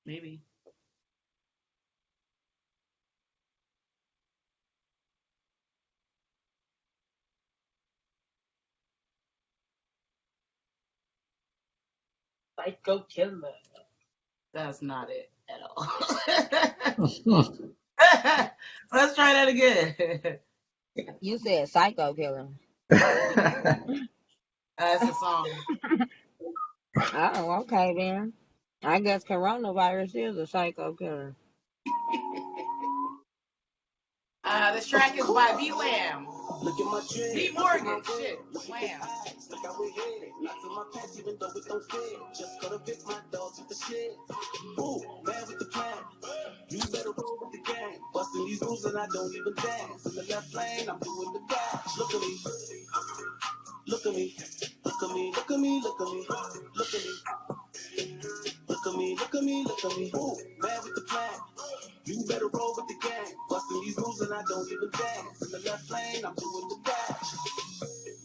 Maybe. Psycho killer. That's not it at all. Let's try that again. You said psycho killer. That's a song. Oh, okay then. I guess coronavirus is a psycho killer. This track is by B Lamb. B Morgan. Shit. Lamb. You better roll with the gang. Busting these moves and I don't even dance. In the left lane, I'm doing the dash. Look at me. Look at me. Look at me. Look at me. Look at me. Look at me. Look at me. Look at me. Look at me. Ooh, man with the plan. You better roll with the gang. Busting these moves and I don't even dance. In the left lane, I'm doing the dash.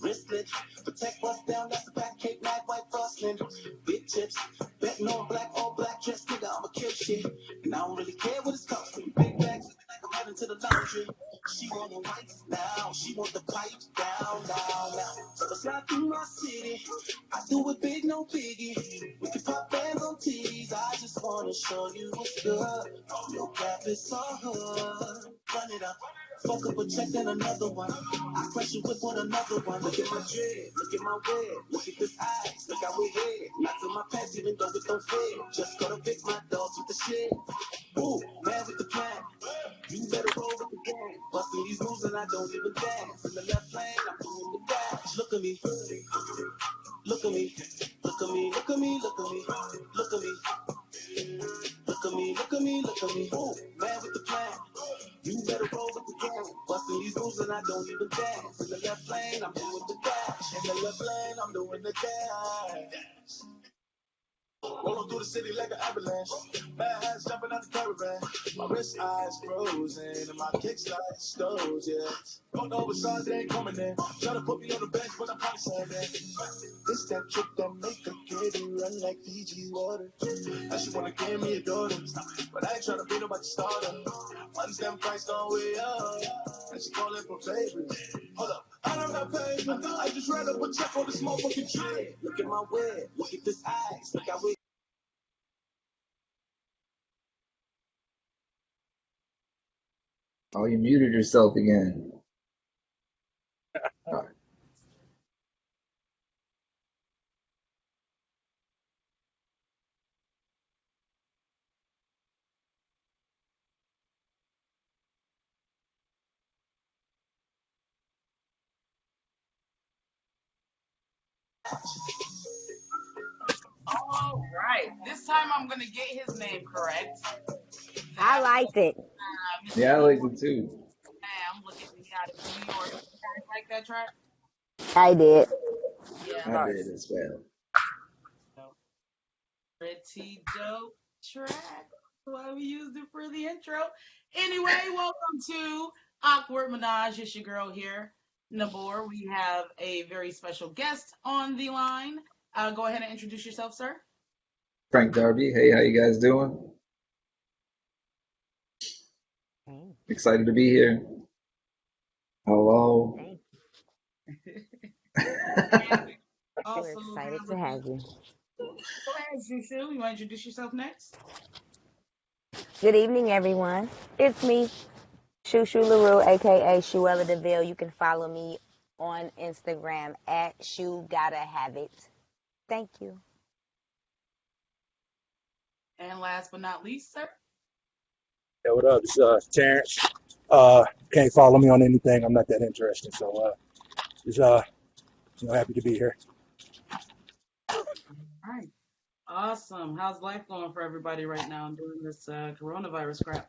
Wristlet, protect bust down, that's the back cake, mad white frosting. Big chips, betting on black, all black dress, nigga, I'ma kill shit. And I don't really care what it's costing. Big bags, looking like I'm heading to the laundry. She want the whites now, she want the pipes down, down, down. So it's not through my city, I do it big, no biggie. We can pop bands on TVs, I just wanna show you what's good. No cap, it's all hood. Run it up. Fuck up a check, then another one. I crush you whip on another one. Look at my dread, look at my web, look at this ice, look how we head. Not to my pants, even though it don't fit. Just gotta pick my dogs with the shit. Ooh, man with the plan. You better roll with the gang. Busting these moves and I don't even dance. In the left lane, I'm doing the dash. Look at me. Look at me. Look at me. Look at me. Look at me. Look at me. Look at me. Look at me. Look at me. Ooh, man with the plan. You better roll with the gang. Busting these moves and I don't even dance. In the left lane, I'm doing the dash. In the left lane, I'm doing the dash. Rolling through the city like an avalanche. Bad hats jumping out the caravan. My wrist eyes frozen and my kicks like stones, yeah. Don't know what size they ain't coming in. Try to put me on the bench, but I'm probably saying that. This that trick that make a kid run like Fiji water. Now she wanna give me a daughter, but I ain't tryna be nobody's starter. Once them price don't way up, and she calling for favors. Hold up, I don't got paper. I just ran up a check on this motherfucking tree. Look at my web, look at this ice, look how we. Oh, you muted yourself again. All right. All right. This time I'm gonna get his name correct. I That was liked it. Mr. Yeah, I B. like it too. Lamb. Look at me out of New York. You guys like that track? I did. Yeah. I did as well. So, pretty dope track. Why we used it for the intro. Anyway, welcome to Awkward Menage. It's your girl here, Nabor. We have a very special guest on the line. Go ahead and introduce yourself, sir. Frank Darby, hey, how you guys doing? Thanks. Excited to be here. Hello. Thanks. And we We're also excited have to with us. have you. Go ahead, Shushu. You want to introduce yourself next? Good evening, everyone. It's me, Shushu LaRue, aka Shuella DeVille. You can follow me on Instagram at Shu Gotta Have It. Thank you. And last but not least, sir. Hey, what up? It's Terrence. Can't follow me on anything. I'm not that interested. So just happy to be here. All right. Awesome. How's life going for everybody right now during this coronavirus crap?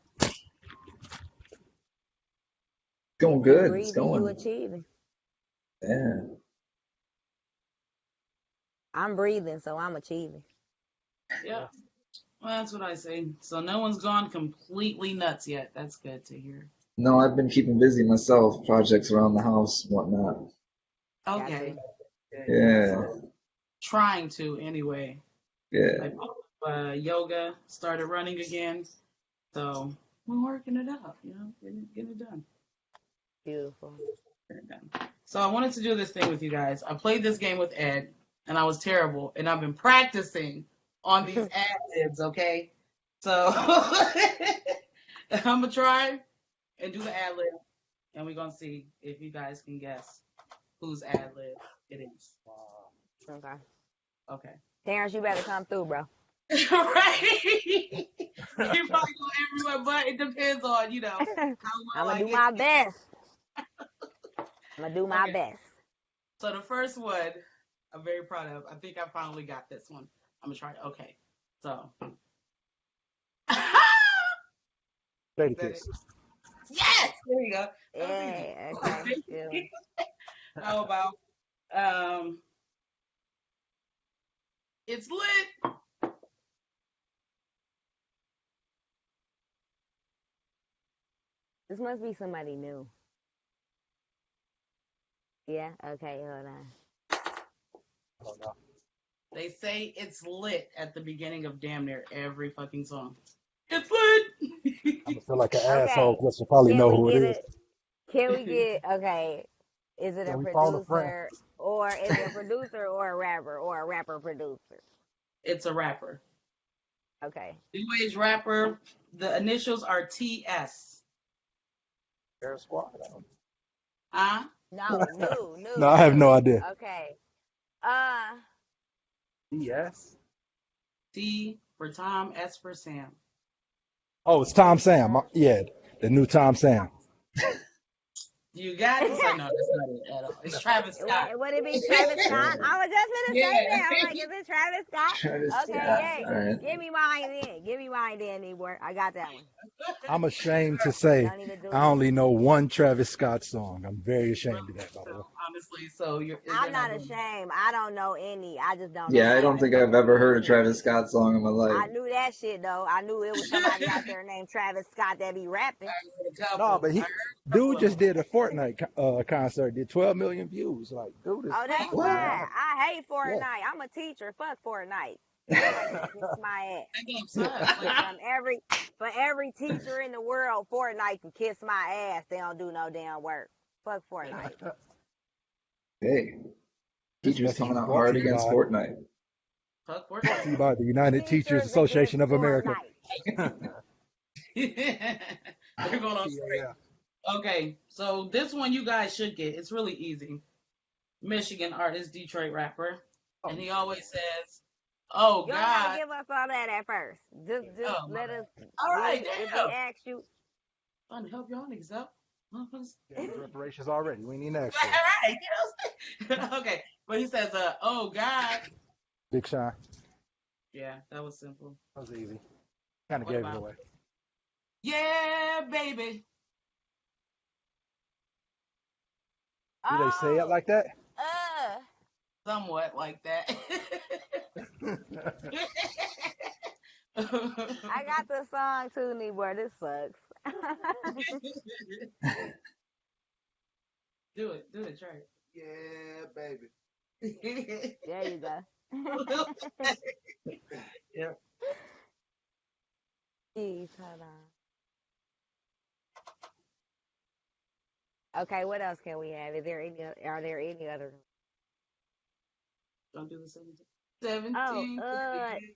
Going You good. It's breathing, you going. achieving. Yeah. I'm breathing, so I'm achieving. Yeah. Well, that's what I say. So no one's gone completely nuts yet. That's good to hear. No, I've been keeping busy myself, projects around the house, whatnot. Got to. Okay. Good. Yeah, Trying to anyway. yeah. Like Yoga started running again. So we're working it out, getting it done. Beautiful. So I wanted to do this thing with you guys. I played this game with Ed, and I was terrible, and I've been practicing on these ad libs, okay? So I'm gonna try and do the ad lib, and we're gonna see if you guys can guess whose ad lib it is. Okay. Okay. Terrence, you better come through, bro. Right? You probably go everywhere, but it depends on, how I'm well gonna I do get. my best. I'm gonna do my Okay. best. So the first one, I'm very proud of. I think I finally got this one. I'm gonna try it. Okay. So. Jadakiss. Yes. There you go. Yeah. Okay. Good. How about it's lit. This must be somebody new. Yeah. Okay. Hold on. I don't know. They say it's lit at the beginning of damn near every fucking song. It's lit. I feel like an Okay. asshole because I probably Can know we who get it is. it? Can we get? Okay. Is it a Can we phone a friend? producer or is it a producer or a rapper producer? It's a rapper. Okay. New age rapper. The initials are TS. Air Squad. I don't Huh? No. New. No, I have no idea. Okay. DS. T for Tom, S for Sam. Oh, it's Tom Sam. Yeah, the new Tom Sam. You got it? So no, that's not it at all. It's Travis Scott. Would it be Travis Scott? I was just gonna say Yeah. that. I'm like, is it Travis Scott? Travis Okay, Scott. yay. All right. Give me mine then, Ebor. I got that one. I'm ashamed to say Don't even do I only know one Travis Scott song. I'm very ashamed of that, by the way. Honestly, so you're. I'm not ashamed. I don't know any. I just don't know. Yeah, I don't think I've ever heard a Travis Scott song in my life. I knew that shit though. I knew it was somebody out there named Travis Scott that be rapping. No, but dude just did a Fortnite concert, did 12 million views. Like, dude is Oh, that's What? fine. I hate Fortnite. Yeah. I'm a teacher. Fuck Fortnite. Kiss my ass. For every teacher in the world, Fortnite can kiss my ass. They don't do no damn work. Fuck Fortnite. Hey, teachers Message coming out brought hard to you against by- Fortnite. Fuck Brought to you by the United Teachers Association of America. They're going on strike. Yeah. Okay, so this one you guys should get. It's really easy. Michigan artist, Detroit rapper, and he always says, "Oh You don't God." gotta give us all that at first. Just let us. All right, if damn. we ask you, Trying to help y'all niggas out. Motherfuckers. Yeah, reparations already. We need next. All right, okay, but he says, "Oh God." Big Sean. Yeah, that was simple. That was easy. Kind of What gave about- it away. Yeah, baby. Do they say it like that? Somewhat like that. I got the song too, Nebor. This sucks. Do it, try it. Yeah, baby. There you go. Yeah. Jeez, hold on. Okay, what else can we have? Are there any other? Don't do the 17.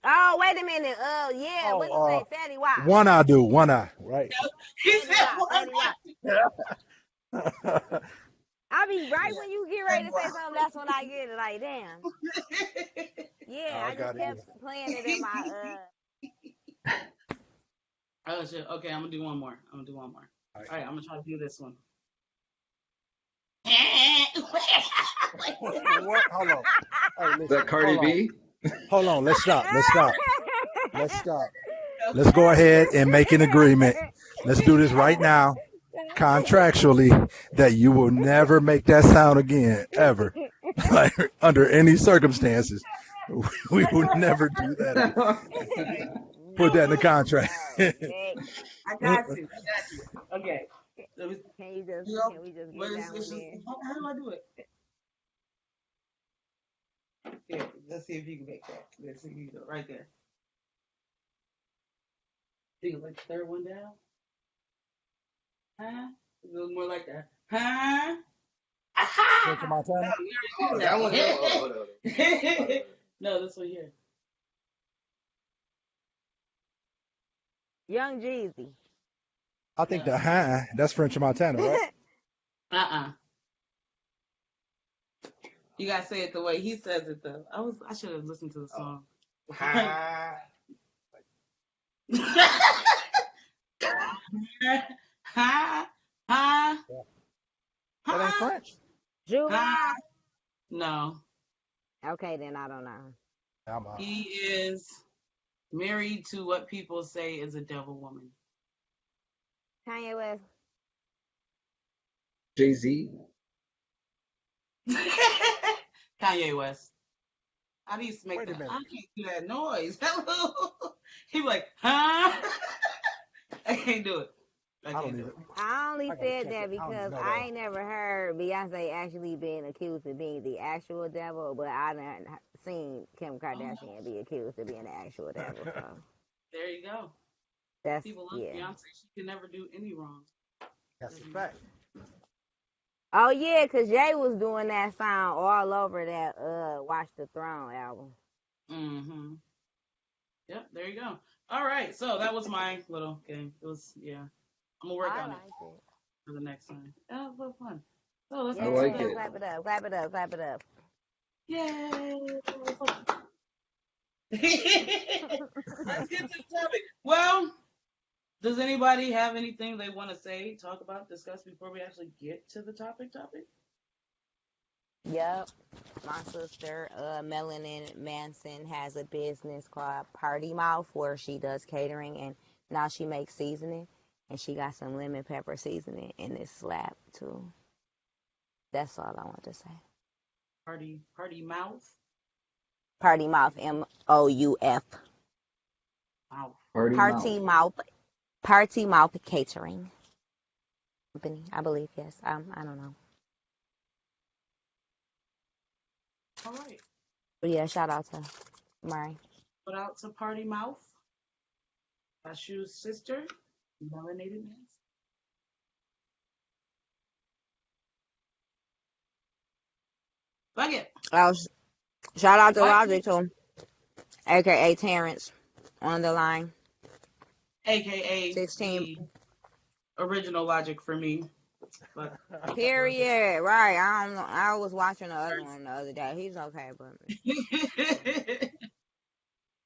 Oh, wait a minute. Yeah, what you say? Fatty Wap. One eye do, one eye, right? He said Fatty Wap. I be right when you get ready to say something, that's when I get it. Like, damn. Yeah, I just kept playing it in my Oh shit. Okay, I'm gonna do one more. All right, I'm gonna try to do this one. What? Hold on. Hey, Is that Cardi B? Hold on. Let's stop. Let's go ahead and make an agreement. Let's do this right now, contractually, that you will never make that sound again, ever. Like, under any circumstances. We would never do that. Put that in the contract. I got you. Okay. Can we just get down there? How do I do it? Here, let's see if you can make that. Let's see if you can do it right there. think it's like the third one down. Huh? It was more like that. Huh? French Aha! No, Montana? we already That did one. Oh, that. No, this one here. Young Jeezy. I think No. that's French Montana, right? Uh-uh. You gotta say it the way he says it though. I should have listened to the song. Ha. Ha ha That ain't ha French. ha. Juvenile. No, Okay, then I don't know. I'm he is married to what people say is a devil woman. Kanye West. Jay-Z. Kanye West. How do you make Wait a that? minute. I can't do that noise. He be like, huh? I can't do it. I I can't don't do even. it. I only I gotta said check that it. I don't even because know I that. ain't never heard Beyonce actually being accused of being the actual devil, but I done seen Kim Oh, Kardashian be accused of being the actual devil. So there you go. that's People love yeah. Beyonce. She can never do any wrong. That's a fact. Oh yeah, 'cause Jay was doing that song all over that Watch the Throne album. Mm-hmm. Yep, there you go. All right, so that was my little game. It was, yeah. I'm gonna work I on it liked it. for the next time. That was a little fun. So let's I get to like Yeah, it. clap it up, clap it up, clap it up. yay. Let's get to the topic. Well, does anybody have anything they want to say, talk about, discuss before we actually get to the topic? Yep. My sister, Melanin Manson, has a business called Party Mouth where she does catering and now she makes seasoning and she got some lemon pepper seasoning in this slab too. That's all I want to say. Party mouth. Party Mouth, MOUF. Mouth. Party Party Mouth. Mouth, Party Mouth Catering Company, I believe. Yes, I don't know. All right. But yeah, shout out to Murray. Put out to Party Mouth. Ashu's sister, melanated man. Fuck it. Oh, shout out to What? Logic too, aka Terrence, on the line. AKA 16. the original Logic for me. But Period. Right. I don't know. I was watching the other one the other day. He's okay, but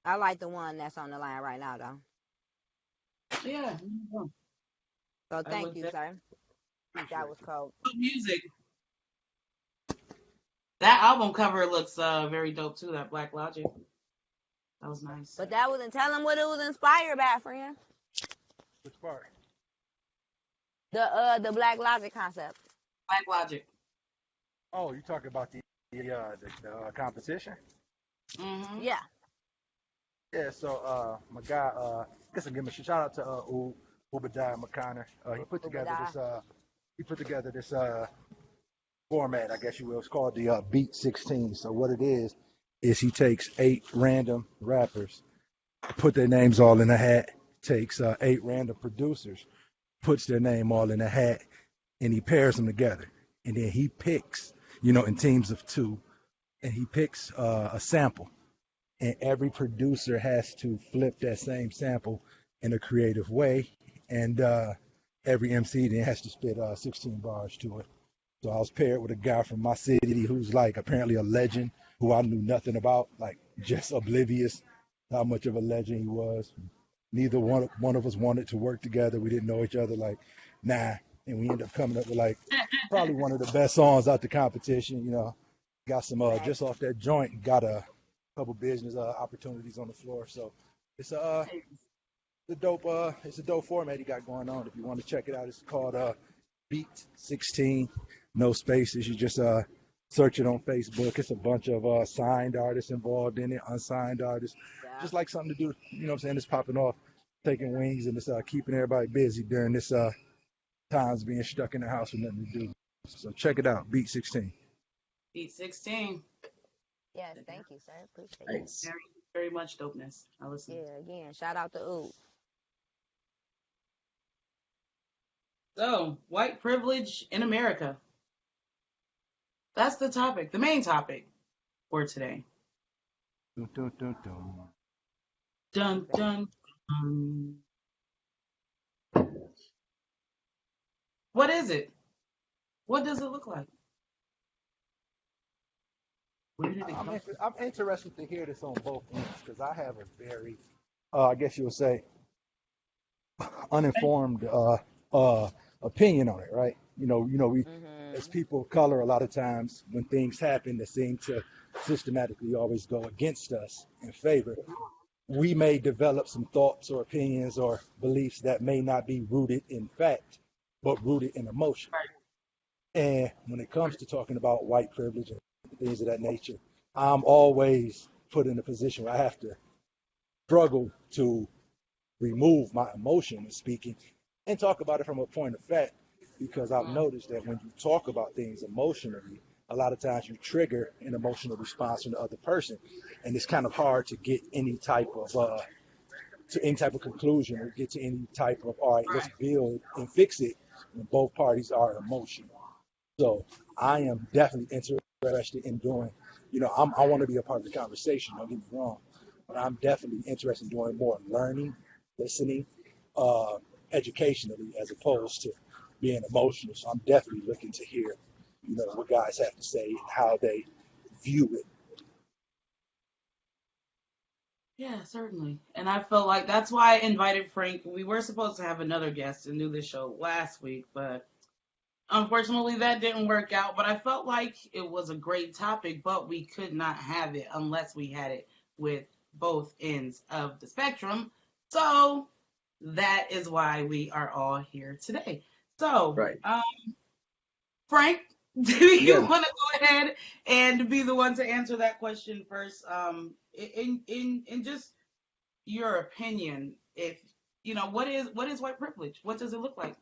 I like the one that's on the line right now, though. yeah. So I thank would you, sir. That was cool. music. That album cover looks very dope too. That Black Logic. That was nice. But that wasn't tell him what it was inspired by, friend. Which part? The Black Logic concept. Black Logic. Oh, you talking about the competition? Mm-hmm. Yeah. Yeah. So my guy, guess I'll give him a shout out to Ubadiah McConnor. He put together this format, I guess you will. It's called the Beat 16. So what it is he takes 8 random rappers, put their names all in a hat, takes 8 random producers, puts their name all in a hat, and he pairs them together. And then he picks, in teams of 2, and he picks a sample. And every producer has to flip that same sample in a creative way. And every MC then has to spit 16 bars to it. So I was paired with a guy from my city who's like apparently a legend who I knew nothing about, like just oblivious how much of a legend he was. Neither one of us wanted to work together. We didn't know each other. Like, nah. And we ended up coming up with like probably one of the best songs out the competition. Got some just off that joint. Got a couple business opportunities on the floor. So it's a dope format he got going on. If you want to check it out, it's called Beat 16. No spaces. You just search it on Facebook. It's a bunch of signed artists involved in it, unsigned artists. Yeah. Just like something to do. You know what I'm saying? It's popping off, taking wings, and it's keeping everybody busy during this times being stuck in the house with nothing to do. So check it out. Beat 16. Beat 16. Yes, thank you, sir. Appreciate it. Nice. Very, very much dopeness. I listen. Yeah, again, shout out to Oop. So, white privilege in America. That's the topic, the main topic for today. Dun, dun, dun, dun. Dun dun. dun. What is it? What does it look like? Where did it come I'm interested to hear this on both ends because I have a very, I guess you would say, uninformed opinion on it, right? We as Mm-hmm. people of color, a lot of times when things happen that seem to systematically always go against us in favor, we may develop some thoughts or opinions or beliefs that may not be rooted in fact, but rooted in emotion. And when it comes to talking about white privilege and things of that nature, I'm always put in a position where I have to struggle to remove my emotion in speaking and talk about it from a point of fact because I've from? noticed that when you talk about things emotionally, a lot of times you trigger an emotional response from the other person, and it's kind of hard to get any type of conclusion or get to any type of all right, let's build and fix it when both parties are emotional. So I am definitely interested in doing, I want to be a part of the conversation, don't get me wrong, but I'm definitely interested in doing more learning, listening, uh, educationally as opposed to being emotional. So I'm definitely looking to hear, what guys have to say and how they view it. Yeah, certainly. And I felt like that's why I invited Frank. We were supposed to have another guest and do this show last week, but unfortunately that didn't work out. But I felt like it was a great topic, but we could not have it unless we had it with both ends of the spectrum. So that is why we are all here today. So, Right. Frank, do you Yeah. want to go ahead and be the one to answer that question first? In just your opinion, if what is white privilege? What does it look like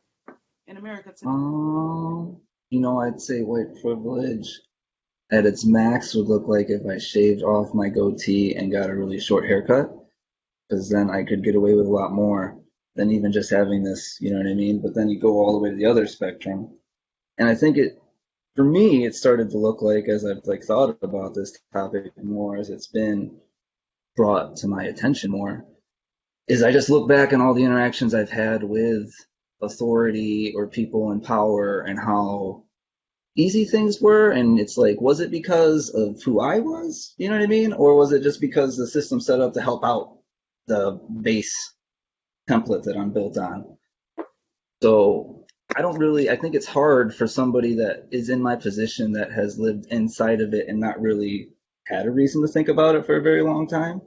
in America today? Um, I'd say white privilege at its max would look like if I shaved off my goatee and got a really short haircut, because then I could get away with a lot more than even just having this, you know what I mean? But then you go all the way to the other spectrum. And I think for me, it started to look like as I've like thought about this topic more as it's been brought to my attention more, is I just look back on all the interactions I've had with authority or people in power and how easy things were. And it's like, was it because of who I was? You know what I mean? Or was it just because the system set up to help out the base template that I'm built on? So I think it's hard for somebody that is in my position that has lived inside of it and not really had a reason to think about it for a very long time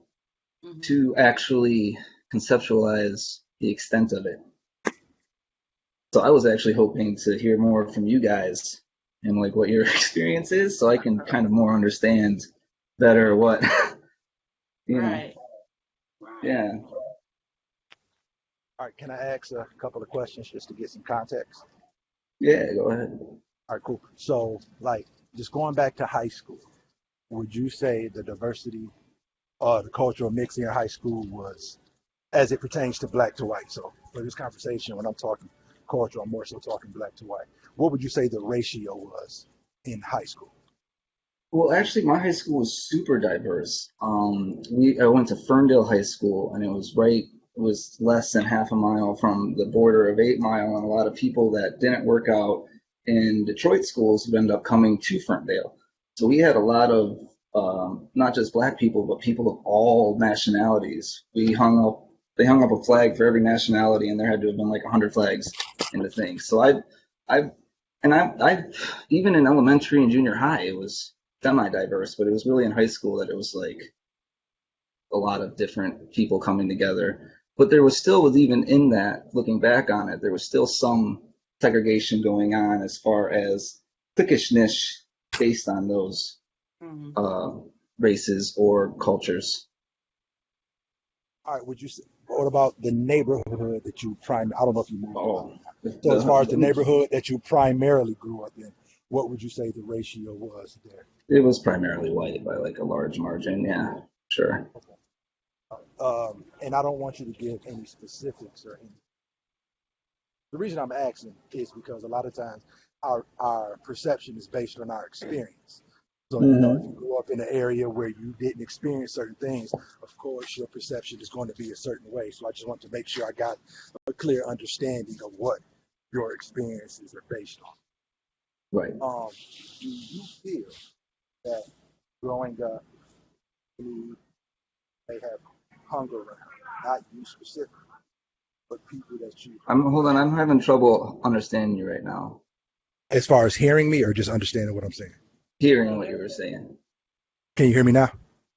Hmm. to actually conceptualize the extent of it. So I was actually hoping to hear more from you guys and like what your experience is so I can kind of more understand better what, you know, Right. Right. yeah. All right, can I ask a couple of questions just to get some context? Yeah, go ahead. All right, cool. So, like, just going back to high school, would you say the diversity, the cultural mix in your high school was as it pertains to black to white? So, for this conversation, when I'm talking culture, I'm more so talking black to white. What would you say the ratio was in high school? Well, actually, my high school was super diverse. I went to Ferndale High School, and it was less than half a mile from the border of 8 Mile, and a lot of people that didn't work out in Detroit schools would end up coming to Ferndale. So we had a lot of not just black people, but people of all nationalities. They hung up a flag for every nationality, and there had to have been like 100 flags in the thing. So I, I even in elementary and junior high, it was semi-diverse, but it was really in high school that it was like a lot of different people coming together. But there was still, with even in that, looking back on it, there was still some segregation going on as far as cliquishness based on those Hmm. uh, races or cultures. All right, would you say, what about the neighborhood that I don't know if you moved around. Oh, So, as far as the neighborhood that you primarily grew up in, what would you say the ratio was there? it was primarily white by like a large margin. Yeah, sure. And I don't want you to give any specifics or any. The reason I'm asking is because a lot of times our perception is based on our experience. So, if you Hmm. grew up in an area where you didn't experience certain things, of course your perception is going to be a certain way. So I just want to make sure I got a clear understanding of what your experiences are based Right. on. Do you feel that growing up you may have hung around, not you specifically, but people that you hung Hold on. I'm having trouble understanding you right now. as far as hearing me or just understanding what I'm saying? Hearing what you were saying. Can you hear me now?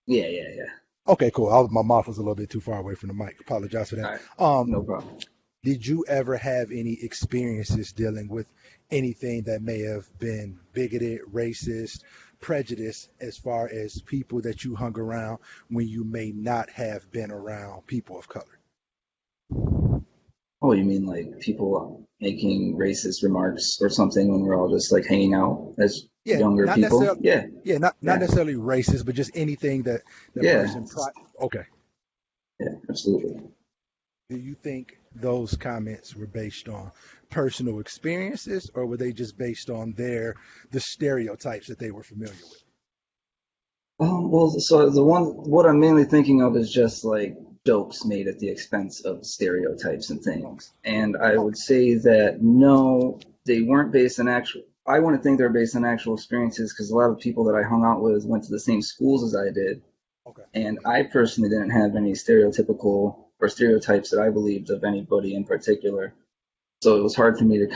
Yeah, yeah, yeah. Okay, cool. My mouth was a little bit too far away from the mic. Apologize for that. All right. Um, No problem. did you ever have any experiences dealing with anything that may have been bigoted, racist, prejudice as far as people that you hung around when you may not have been around people of color? Oh, you mean like people making racist remarks or something when we're all just like hanging out as Yeah, younger not people? necessarily. Yeah, Yeah, not yeah, necessarily racist, but just anything that the yeah, person. Okay. yeah, absolutely. Do you think those comments were based on personal experiences, or were they just based on the stereotypes that they were familiar with? Well, so what I'm mainly thinking of is just like jokes made at the expense of stereotypes and Oh, things. And I would okay. say that no, they weren't based on actual. I want to think they're based on actual experiences because a lot of people that I hung out with went to the same schools as I did, Okay. and I personally didn't have any stereotypical or stereotypes that I believed of anybody in particular. So it was hard for me to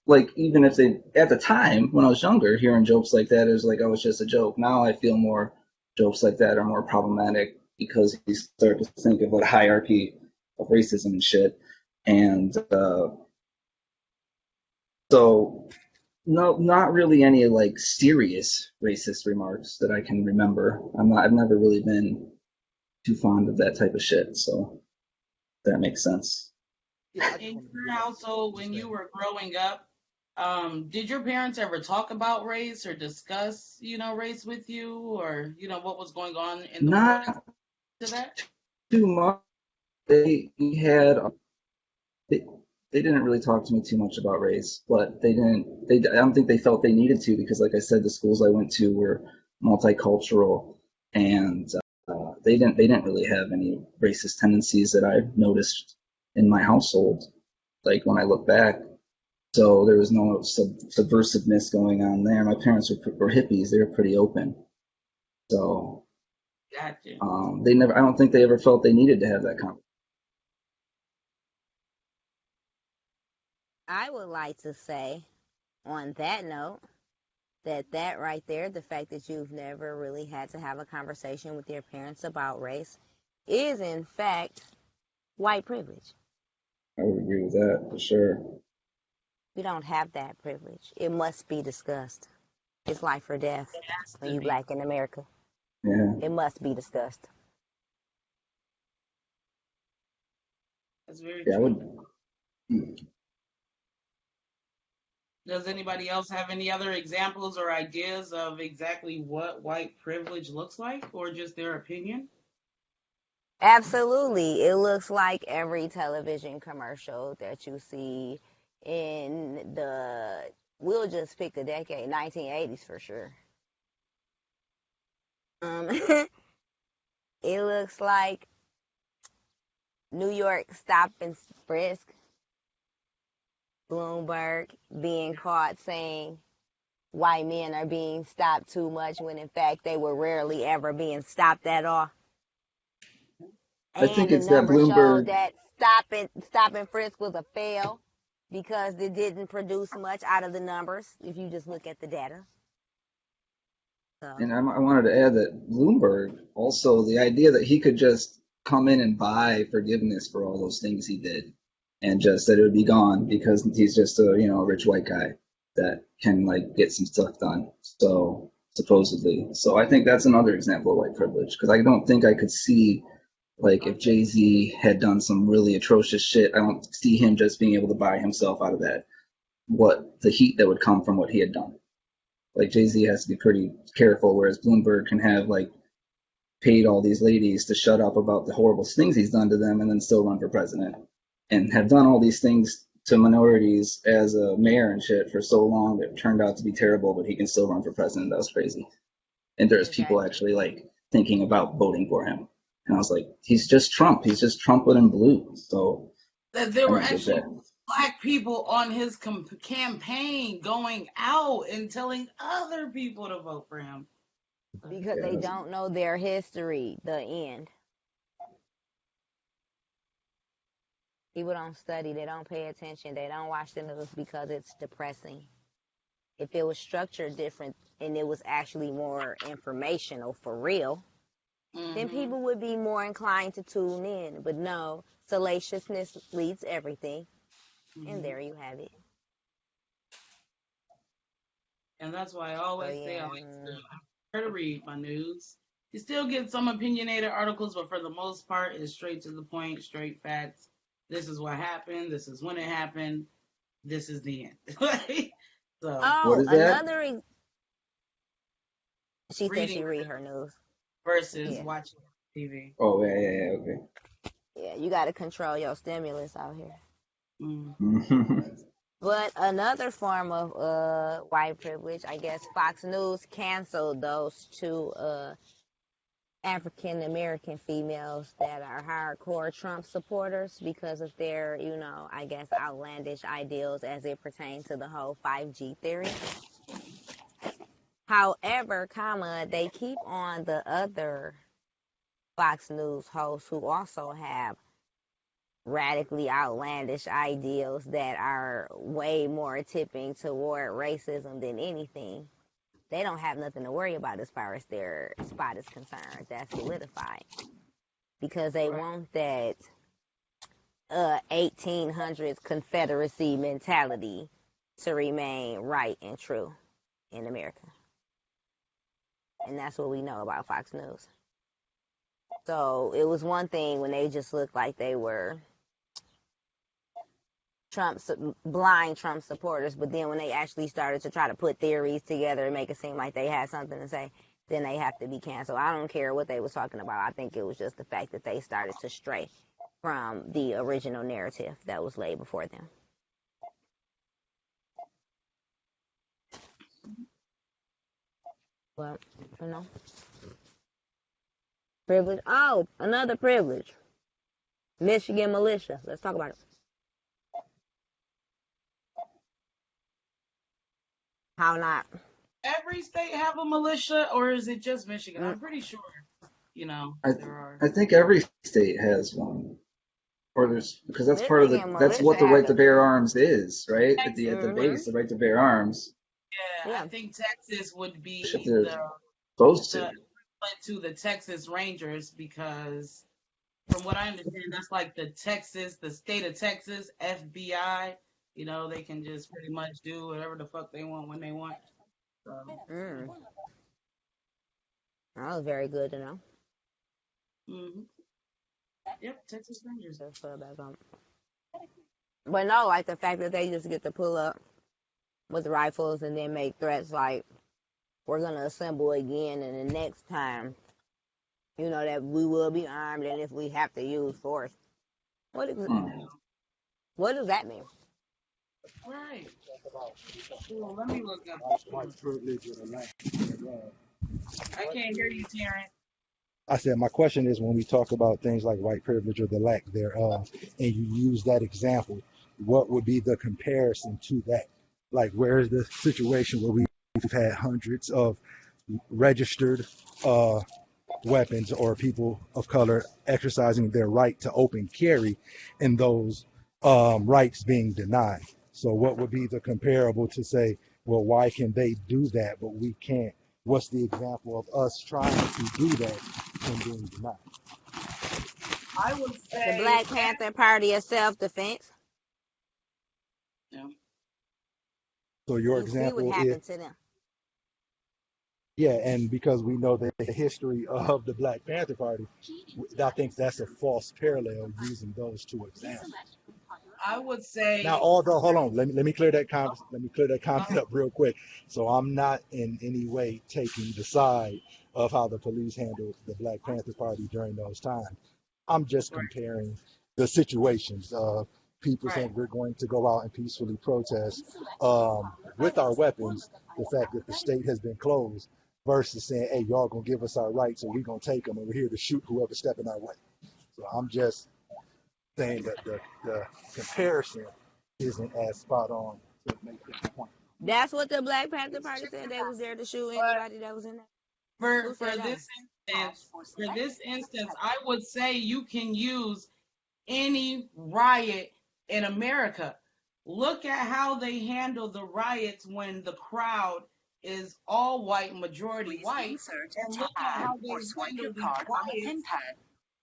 like even if they at the time when I was younger, hearing jokes like that is like, oh, it's just a joke. Now I feel more jokes like that are more problematic because you start to think of a hierarchy of racism and shit. And so no, not really any like serious racist remarks that I can remember. I've never really been too fond of that type of shit. So that makes sense. Yeah, I just In wanted to your get an household, when you understanding. were growing up, did your parents ever talk about race or discuss, race with you, or what was going on in the world Not to that? too much. They had they, they didn't really talk to me too much about race, but they didn't. I don't think they felt they needed to because, like I said, the schools I went to were multicultural, and they didn't really have any racist tendencies that I noticed in my household. Like when I look back, so there was no subversiveness going on there. My parents were hippies; they were pretty open. So Gotcha. they never. I don't think they ever felt they needed to have that conversation. I would like to say on that note that right there, the fact that you've never really had to have a conversation with your parents about race is in fact white privilege. I would agree with that for sure. You don't have that privilege. It must be discussed. It's life or death It has when to you be. black in America. Yeah, It must be discussed. That's very yeah, I true. would. Does anybody else have any other examples or ideas of exactly what white privilege looks like, or just their opinion? Absolutely. It looks like every television commercial that you see in we'll just pick a decade, 1980s for sure. It looks like New York stop and frisk, Bloomberg being caught saying white men are being stopped too much when in fact they were rarely ever being stopped at all. I think And the it's that numbers showed Bloomberg. that stop and frisk was a fail because it didn't produce much out of the numbers if you just look at the data. So And I wanted to add that Bloomberg also the idea that he could just come in and buy forgiveness for all those things he did, and just that it would be gone because he's just a a rich white guy that can like get some stuff done. So supposedly, so I think that's another example of white privilege because I don't think I could see like if Jay Z had done some really atrocious shit, I don't see him just being able to buy himself out of that. What the heat that would come from what he had done. Like Jay Z has to be pretty careful, whereas Bloomberg can have like paid all these ladies to shut up about the horrible things he's done to them, and then still run for president, and have done all these things to minorities as a mayor and shit for so long that turned out to be terrible, but he can still run for president. That was crazy. And there's people Exactly. actually like thinking about voting for him. And I was like, he's just Trump. He's just Trump but in blue. So That there I were didn't get actually that. black people on his campaign going out and telling other people to vote for him. Because Yeah, they don't know their history, the end. People don't study, they don't pay attention, they don't watch the news because it's depressing. If it was structured different and it was actually more informational for real, then Mm-hmm. people would be more inclined to tune in. But no, salaciousness leads everything. And Mm-hmm. there you have it. And that's why I So always say I yeah. like to read my news. You still get some opinionated articles, but for the most part, it's straight to the point, straight facts. This is what happened. This is when it happened. This is the end. So What Oh, is that? she said reading she read her news. versus Yeah. watching TV. Oh, yeah, okay. Yeah, you got to control your stimulus out here. Mm. But another form of white privilege, I guess Fox News canceled those two African American females that are hardcore Trump supporters because of their, I guess outlandish ideals as it pertains to the whole 5G theory. However, they keep on the other Fox News hosts who also have radically outlandish ideals that are way more tipping toward racism than anything. They don't have nothing to worry about as far as their spot is concerned. That's solidified because they want that 1800s Confederacy mentality to remain right and true in America. And that's what we know about Fox News. So it was one thing when they just looked like they were blind Trump supporters, but then when they actually started to try to put theories together and make it seem like they had something to say, then they have to be canceled. I don't care what they was talking about. I think it was just the fact that they started to stray from the original narrative that was laid before them. But, privilege. Oh, another privilege. Michigan militia. Let's talk about it. How not? Every state have a militia, or is it just Michigan? I'm pretty sure, there are. I think every state has one. Or there's because that's part of Michigan that's militia what the has right to a. bear arms is, right? At the Mhm. base, the right to bear arms. Yeah, I think Texas would Shit, be they're supposed the to. equivalent to the Texas Rangers because, from what I understand, that's like the state of Texas FBI. They can just pretty much do whatever the fuck they want when they want. So. That was very good to know. Mm-hmm. Yep, Texas Rangers. Just put it back on. But no, like the fact that they just get to pull up with rifles and then make threats like, we're going to assemble again and the next time, that we will be armed and if we have to use force. What does that mean? Right. Well, let me look up. I can't hear you, Terrence. I said my question is when we talk about things like white privilege or the lack thereof, and you use that example, what would be the comparison to that? Like, where is the situation where we've had hundreds of registered weapons or people of color exercising their right to open carry and those rights being denied? So what would be the comparable to say, well, why can they do that, but we can't? What's the example of us trying to do that and being denied? I would say The Black Panther Party of self-defense. Yeah. So your You see what example is, happened to them. yeah, and because we know the history of the Black Panther Party, I think that's a false parallel using those two examples. I would say. Now, although, hold on, let me clear that comment up real quick. So I'm not in any way taking the side of how the police handled the Black Panther Party during those times. I'm just comparing the situations of people Right. saying we're going to go out and peacefully protest with our weapons, the fact that the state has been closed, versus saying, hey, y'all gonna give us our rights and we're gonna take them and we're here to shoot whoever step in our way. So I'm just saying that the comparison isn't as spot on to make that point. That's what the Black Panther Party said. They was there to shoot anybody that was in there. Who For said that? this instance, I would say you can use any riot in America. Look at how they handle the riots when the crowd is all white, majority white, and look at how they handle these riots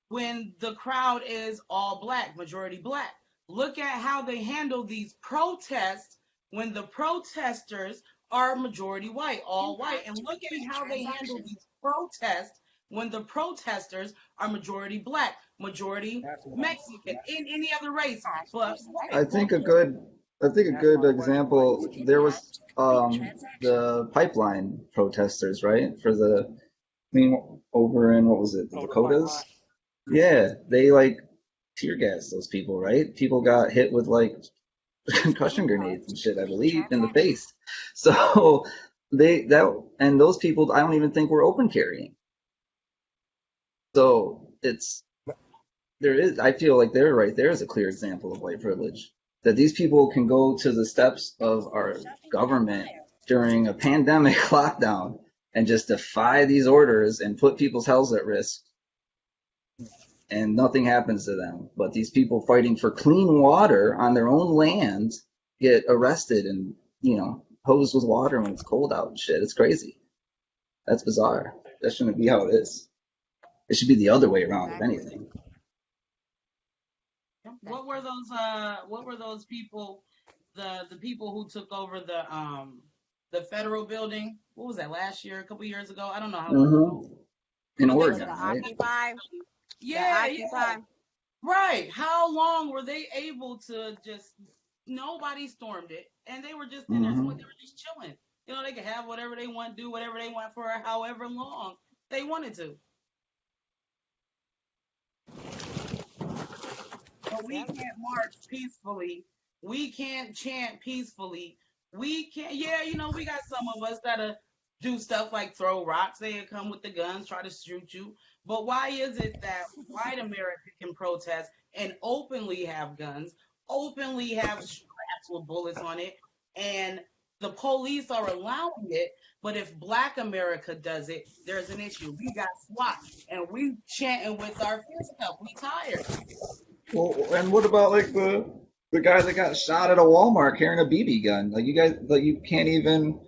when the crowd is all black, majority black. Look at how they handle these protests when the protesters are majority white, all white. And look at how they handle these protests when the protesters are majority black, majority Mexican, in any other race but I white. think a good example, there was the pipeline protesters, right? Over in, what was it, the Dakotas? Yeah, they like tear gas those people, right? People got hit with like concussion grenades and shit, I believe, in the face. So and those people, I don't even think were open carrying. So I feel like there is a clear example of white privilege. That these people can go to the steps of our government during a pandemic lockdown and just defy these orders and put people's health at risk, and nothing happens to them. But these people fighting for clean water on their own land get arrested and, hosed with water when it's cold out and shit. It's crazy. That's bizarre. That shouldn't be how it is. It should be the other way around, if anything. What were those people, the people who took over the federal building? What was that, last year, a couple years ago? I don't know how long. In But they Oregon, The right? Occupy. Yeah, The Occupy. right. How long were they able to just, nobody stormed it, and they were just in there, they were just chilling. They could have whatever they want, do whatever they want for however long they wanted to. But we can't march peacefully. We can't chant peacefully. We can't, we got some of us that'll do stuff like throw rocks. They'll come with the guns, try to shoot you. But why is it that white America can protest and openly have guns, openly have straps with bullets on it, and the police are allowing it, but if black America does it, there's an issue. We got SWAT, and we chanting with our fist up. We tired. Well, and what about like the guy that got shot at a Walmart carrying a BB gun? Like you guys, like you can't even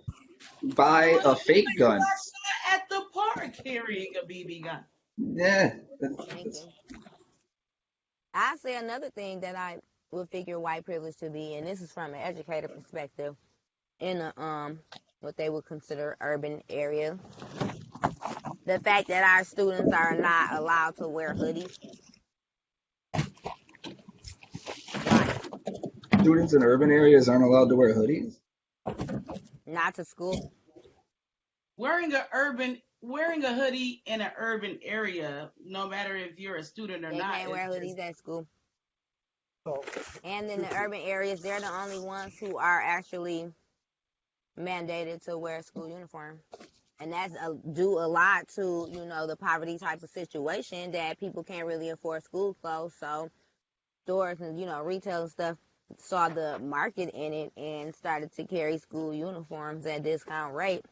buy a fake gun. You got shot at the park carrying a BB gun. Yeah. I say another thing that I would figure white privilege to be, and this is from an educator perspective, in a what they would consider urban area. The fact that our students are not allowed to wear hoodies. Students in urban areas aren't allowed to wear hoodies? Not to school. Wearing a hoodie in an urban area, no matter if you're a student or They not, can't wear hoodies at school. So, And in the urban areas, they're the only ones who are actually mandated to wear a school uniform. And that's due a lot to, the poverty type of situation that people can't really afford school clothes. So stores and, retail and stuff saw the market in it and started to carry school uniforms at discount rate.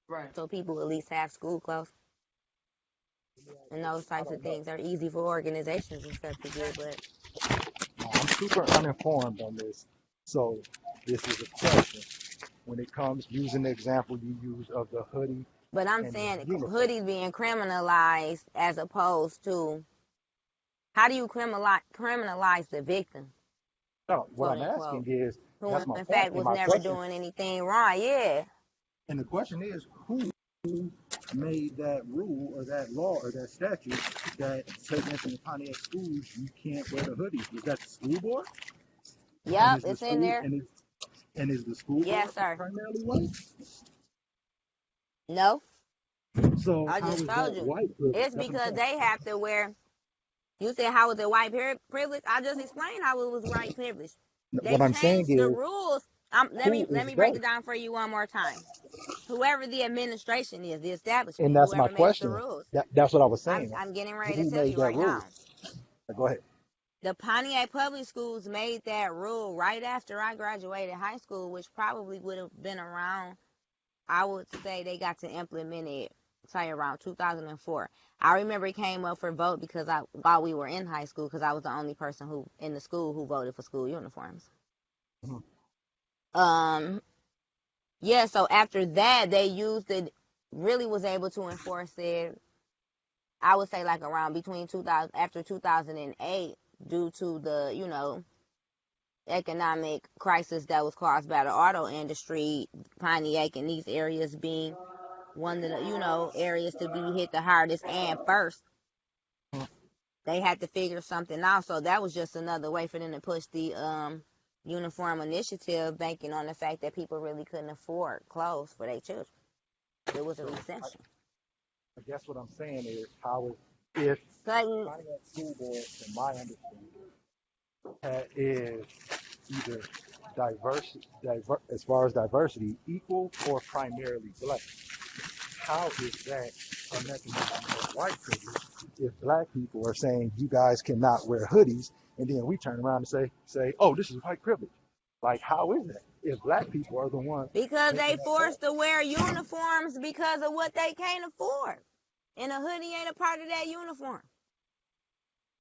right. So people at least have school clothes. And those types of things are easy for organizations and stuff to get, but I'm super uninformed on this. So this is a question. When it comes using the example you used of the hoodie. But I'm and saying the uniform. hoodies being criminalized as opposed to, how do you criminalize the victim? No, what Quote I'm unquote. asking is, Who that's my in point. fact And was my never question, doing anything wrong. Yeah. and the question is, who made that rule or that law or that statute that, say, for instance, in Pontiac schools, you can't wear the hoodies? Was that the school board? Yep, it's in there. And is the school Yes, board sir. primarily white? No, So I how just is told that you. white privilege? It's because they have to wear You said how was it white privilege? I just explained how it was white privilege. They What I'm saying changed the is, rules. Let who me is break they? it down for you one more time. Whoever the administration is, the establishment, And that's my whoever makes the question. rules. That's what I was saying. I'm getting ready to Who tell made you that right rule? now. Go ahead. The Pontiac Public Schools made that rule right after I graduated high school, which probably would have been around, I would say they got to implement it, say around 2004. I remember it came up for vote because while we were in high school, because I was the only person who in the school who voted for school uniforms. Mhm. Yeah, so after that, they used it, really was able to enforce it, I would say like around between 2000, after 2008, due to the, economic crisis that was caused by the auto industry, Pontiac and these areas being one of the, areas to be hit the hardest and first. They had to figure something out. So that was just another way for them to push the uniform initiative, banking on the fact that people really couldn't afford clothes for their children. It was a recession. I guess what I'm saying is if Pontiac School Board, in my understanding, is either as far as diversity, equal or primarily black. How is that a mechanism of white privilege if black people are saying you guys cannot wear hoodies, and then we turn around and say, oh, this is white privilege? Like, how is that if black people are the ones Because making they that forced choice? to wear uniforms because of what they can't afford. And a hoodie ain't a part of that uniform.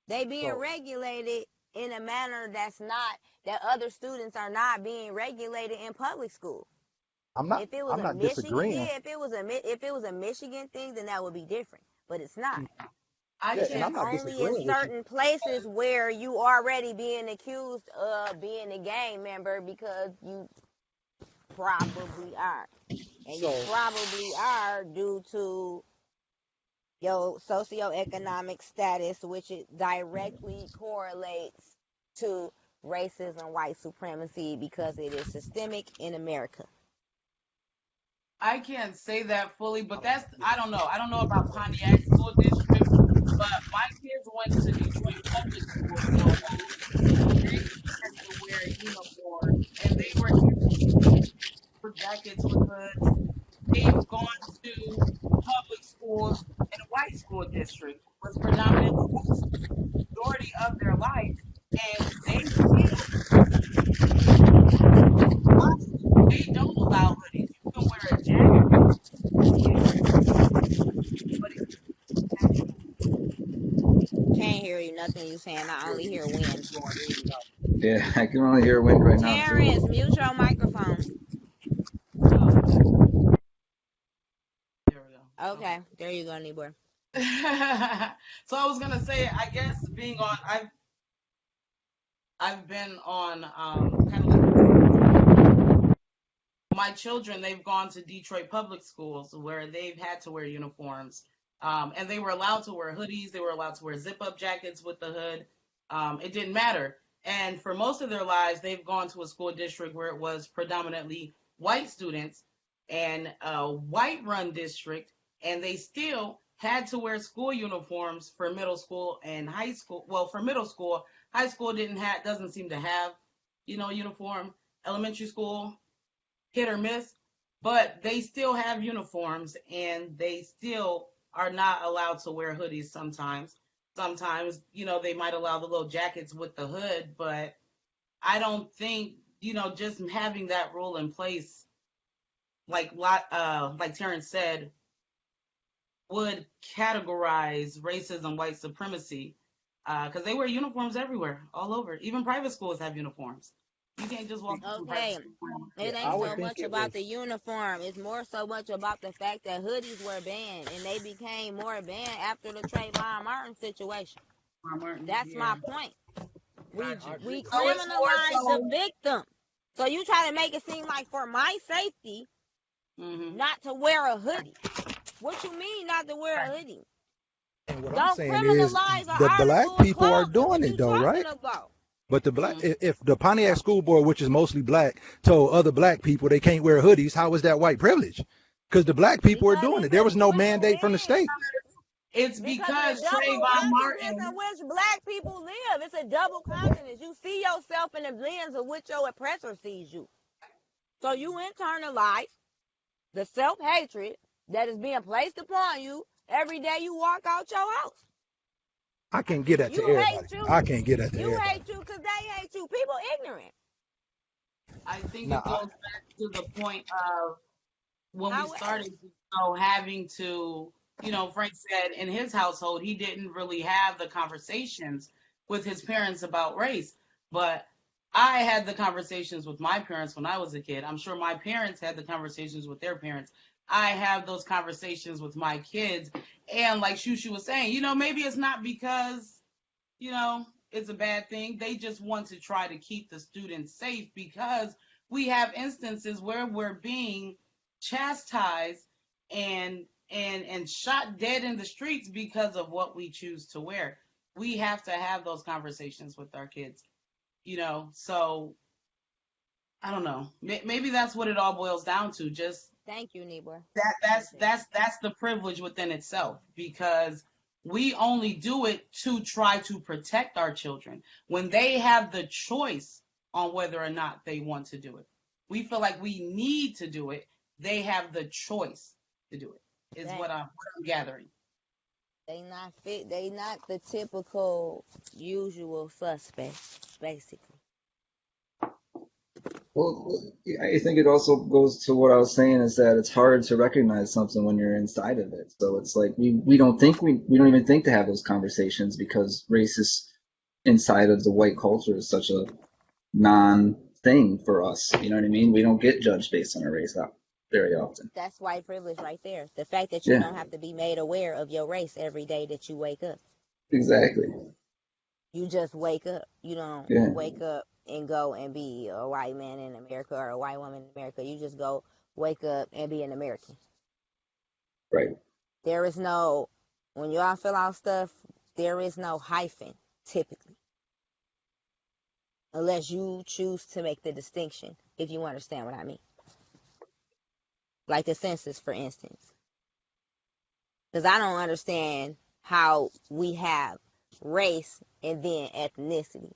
They being So regulated in a manner that other students are not being regulated in public school. If it was I'm a not Michigan, disagreeing. yeah, if it was a Michigan thing, then that would be different. But it's not. I Yeah, and It's I'm can't. not only in disagreeing with you. certain places where you already being accused of being a gang member because you probably are. And you So probably are due to your socioeconomic status, which it directly correlates to racism, white supremacy, because it is systemic in America. I can't say that fully, but I don't know. I don't know about Pontiac School District, but my kids went to Detroit Public Schools for a while. They had to wear uniforms, and they were jackets with hoods. They've gone to public schools in a white school district, was predominantly majority of their life, and they don't allow hoodies. You can wear a jacket, but Can't hear you, nothing you saying. I only hear wind. Yeah, I can only hear wind right now too. Terrence, mute your microphone. oh, there we go. Okay, there you go, Nibor. So I was gonna say, I guess being on, I've been on kind of like my children. They've gone to Detroit public schools where they've had to wear uniforms, and they were allowed to wear hoodies. They were allowed to wear zip-up jackets with the hood. It didn't matter. And for most of their lives, they've gone to a school district where it was predominantly white students and a white-run district, and they still had to wear school uniforms for middle school and high school. Well, for middle school, high school doesn't seem to have, uniform. Elementary school, hit or miss, but they still have uniforms and they still are not allowed to wear hoodies sometimes. Sometimes, they might allow the little jackets with the hood, but I don't think, just having that rule in place, like Terrence said, would categorize racism, white supremacy, because they wear uniforms everywhere, all over. Even private schools have uniforms. You can't just walk into a private Okay, school. it I ain't would so think much it about was. the uniform. It's more so much about the fact that hoodies were banned, and they became more banned after the Trayvon Martin situation. Martin, That's yeah, my point. We got you. we So it's more criminalize the so. victim. So you try to make it seem like for my safety, Hmm. not to wear a hoodie. What you mean not to wear a hoodie? And what I'm Don't saying is criminalize an the black article of people are clothing. What doing you it though, talking right? about? But Hmm. if the Pontiac School Board, which is mostly black, told other black people they can't wear hoodies, how is that white privilege? Because the black people are Because doing it's it. There a was no twin mandate from the win. state. It's Because of because the double Trayvon consciousness in Martin. which black people live. It's a double consciousness. You see yourself in the lens of which your oppressor sees you. So you internalize the self-hatred that is being placed upon you every day you walk out your house. I can't get that to You everybody. hate you. I can't get that to You everybody. hate you because they hate you. People ignorant. I think No, it goes back to the point of when we However, started, having to, Frank said in his household, he didn't really have the conversations with his parents about race. But I had the conversations with my parents when I was a kid. I'm sure my parents had the conversations with their parents. I have those conversations with my kids. And like Shushu was saying, maybe it's not because, it's a bad thing. They just want to try to keep the students safe because we have instances where we're being chastised and shot dead in the streets because of what we choose to wear. We have to have those conversations with our kids, so I don't know. Maybe that's what it all boils down to. Just thank you, Nibor. that's the privilege within itself, because we only do it to try to protect our children when they have the choice on whether or not they want to do it. We feel like we need to do it. They have the choice to do it, is what I'm gathering. They not fit. They not the typical usual suspects, basically. Well, I think it also goes to what I was saying, is that it's hard to recognize something when you're inside of it. So it's like we don't even think to have those conversations because race is inside of the white culture is such a non-thing for us. You know what I mean? We don't get judged based on our race very often. That's white privilege right there. The fact that you Yeah, don't have to be made aware of your race every day that you wake up. exactly. You just wake up. You don't Yeah, wake up and go and be a white man in America or a white woman in America. You just go wake up and be an American. right. There is no, when y'all fill out stuff, there is no hyphen, typically. Unless you choose to make the distinction, if you understand what I mean. Like the census, for instance. Because I don't understand how we have race and then ethnicity.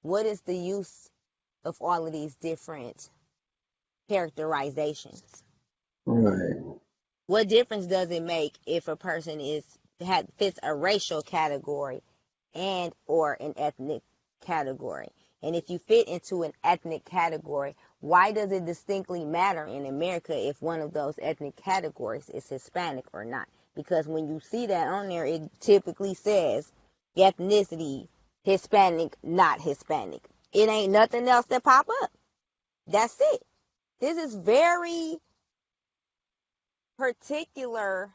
What is the use of all of these different characterizations? Right. What difference does it make if a person fits a racial category and or an ethnic category? And if you fit into an ethnic category, why does it distinctly matter in America if one of those ethnic categories is Hispanic or not? Because when you see that on there, it typically says ethnicity, Hispanic, not Hispanic. It ain't nothing else that pop up. That's it. This is very particularly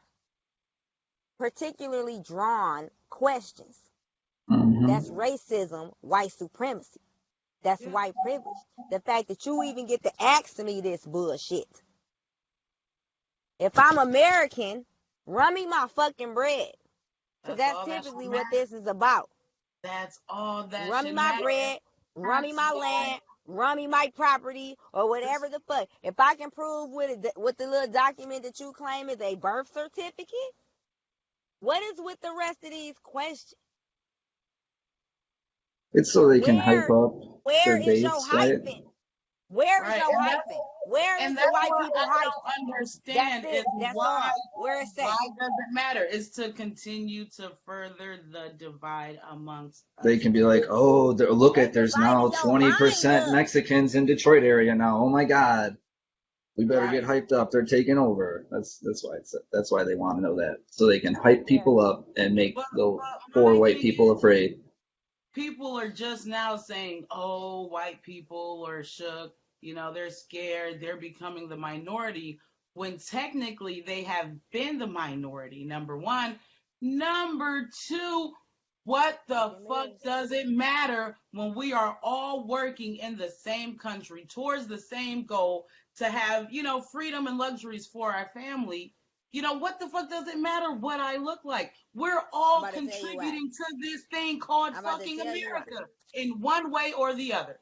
drawn questions. That's racism, white supremacy. That's white privilege. The fact that you even get to ask me this bullshit. If I'm American, run me my fucking bread. Because that's typically what this is about. That's all that Run me should my matter. bread, run me my land, run me my property, or whatever the fuck. If I can prove with the little document that you claim is a birth certificate, what is with the rest of these questions? It's so they can hype up Where their is your base, right? hyphen? Where is your hyphen? Where is the white people I hyphen? don't understand That's it. That's all. Where it's at. Why does it matter? It's to continue to further the divide amongst us. They can be like, oh, look at, there's now dividing your 20% mind up. Mexicans in Detroit area now. Oh my God, we better get hyped up. They're taking over. That's why they want to know that, so they can hype people up and make the poor white people afraid. People are just now saying, oh, white people are shook. They're scared. They're becoming the minority, when technically they have been the minority, number one. Number two, what the fuck does it matter when we are all working in the same country towards the same goal to have, freedom and luxuries for our family? What the fuck does it matter what I look like? We're all contributing to this thing called fucking America in one way or the other.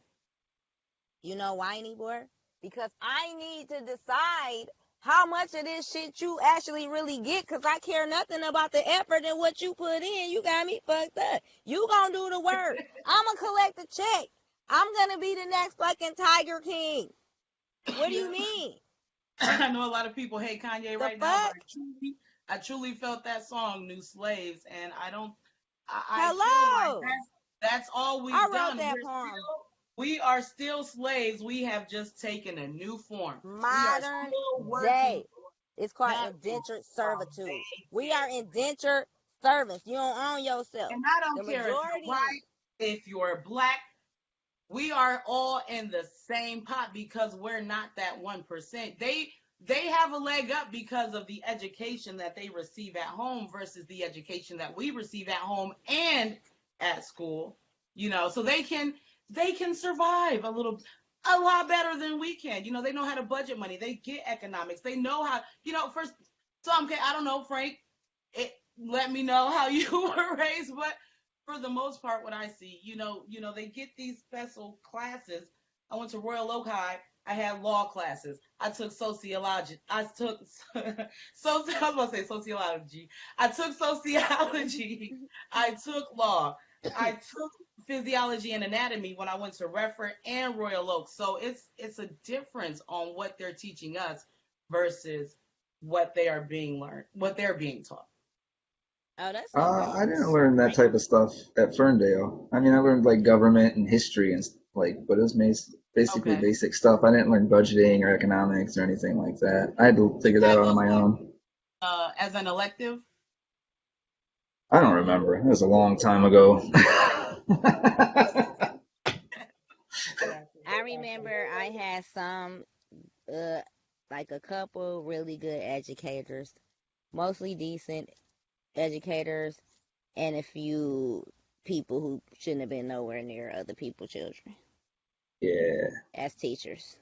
You know why, Nibor? Because I need to decide how much of this shit you actually really get, because I care nothing about the effort and what you put in. You got me fucked up. You gonna do the work. I'm gonna collect the check. I'm gonna be the next fucking Tiger King. What do you mean? I know a lot of people hate Kanye The right now, but fuck? I truly felt that song, New Slaves, and I feel like Hello. that's all I we've wrote done. that poem. We are still slaves. We have just taken a new form. We are Modern still working day. It's called backwards indentured from servitude. We are basics. indentured servants. You don't own yourself. And I The don't care if you're majority. white, if you're black, we are all in the same pot because we're not that 1%. They have a leg up because of the education that they receive at home versus the education that we receive at home and at school. So they can survive a lot better than we can. They know how to budget money. They get economics. They know how, for some, I don't know, Frank, let me know how you were raised, but for the most part, what I see, they get these special classes. I went to Royal Oak High. I had law classes. I took sociology. I took I was about to say sociology. I took sociology. I took law. I took physiology and anatomy when I went to Redford and Royal Oak. So it's a difference on what they're teaching us versus what they're being taught. Oh, that's I okay. didn't learn that type of stuff at Ferndale. I mean, I learned like government and history and but it was basically Okay. basic stuff. I didn't learn budgeting or economics or anything like that. I had to figure that Have out on those my own. as an elective. I don't remember. It was a long time ago. I remember I had some, like a couple really good educators, mostly decent educators, and a few people who shouldn't have been nowhere near other people's children Yeah. as teachers.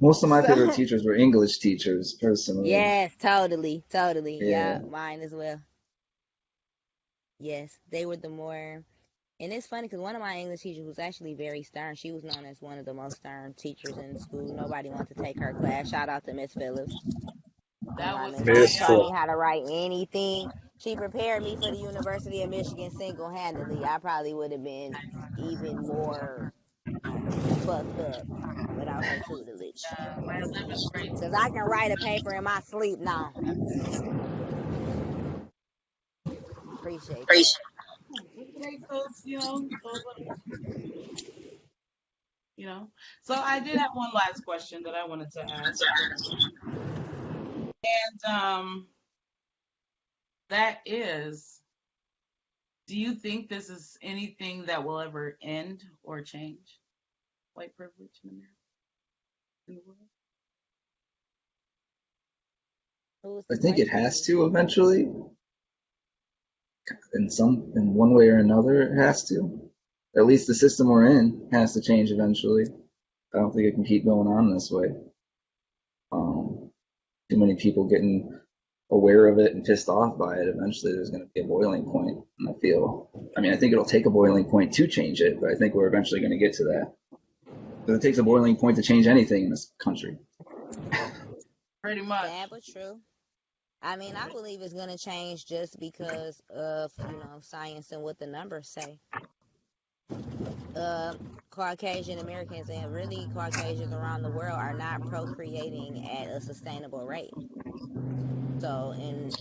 Most of my favorite So, teachers were English teachers, personally. yes, totally. Yeah, Yeah. mine as well. Yes, they were the more. And it's funny because one of my English teachers was actually very stern. She was known as one of the most stern teachers in school. Nobody wanted to take her class. Shout out to Miss Phillips. That was She my taught me how to write anything. She prepared me for the University of Michigan single-handedly. I probably would have been even more fucked up without her tutelage. my 11th grade. Because I can write a paper in my sleep now. Appreciate that. You know. So I did have one last question that I wanted to ask, and that is, do you think this is anything that will ever end or change white privilege in America, in the world? Who was I the think it question? has to eventually. In one way or another, it has to. At least the system we're in has to change eventually. I don't think it can keep going on this way. Too many people getting aware of it and pissed off by it. Eventually, there's going to be a boiling point, and I think it'll take a boiling point to change it, but I think we're eventually going to get to that. Because it takes a boiling point to change anything in this country. Pretty much. Sad but true. I mean, I believe it's going to change just because of, science and what the numbers say. Caucasian Americans and really Caucasians around the world are not procreating at a sustainable rate. So, and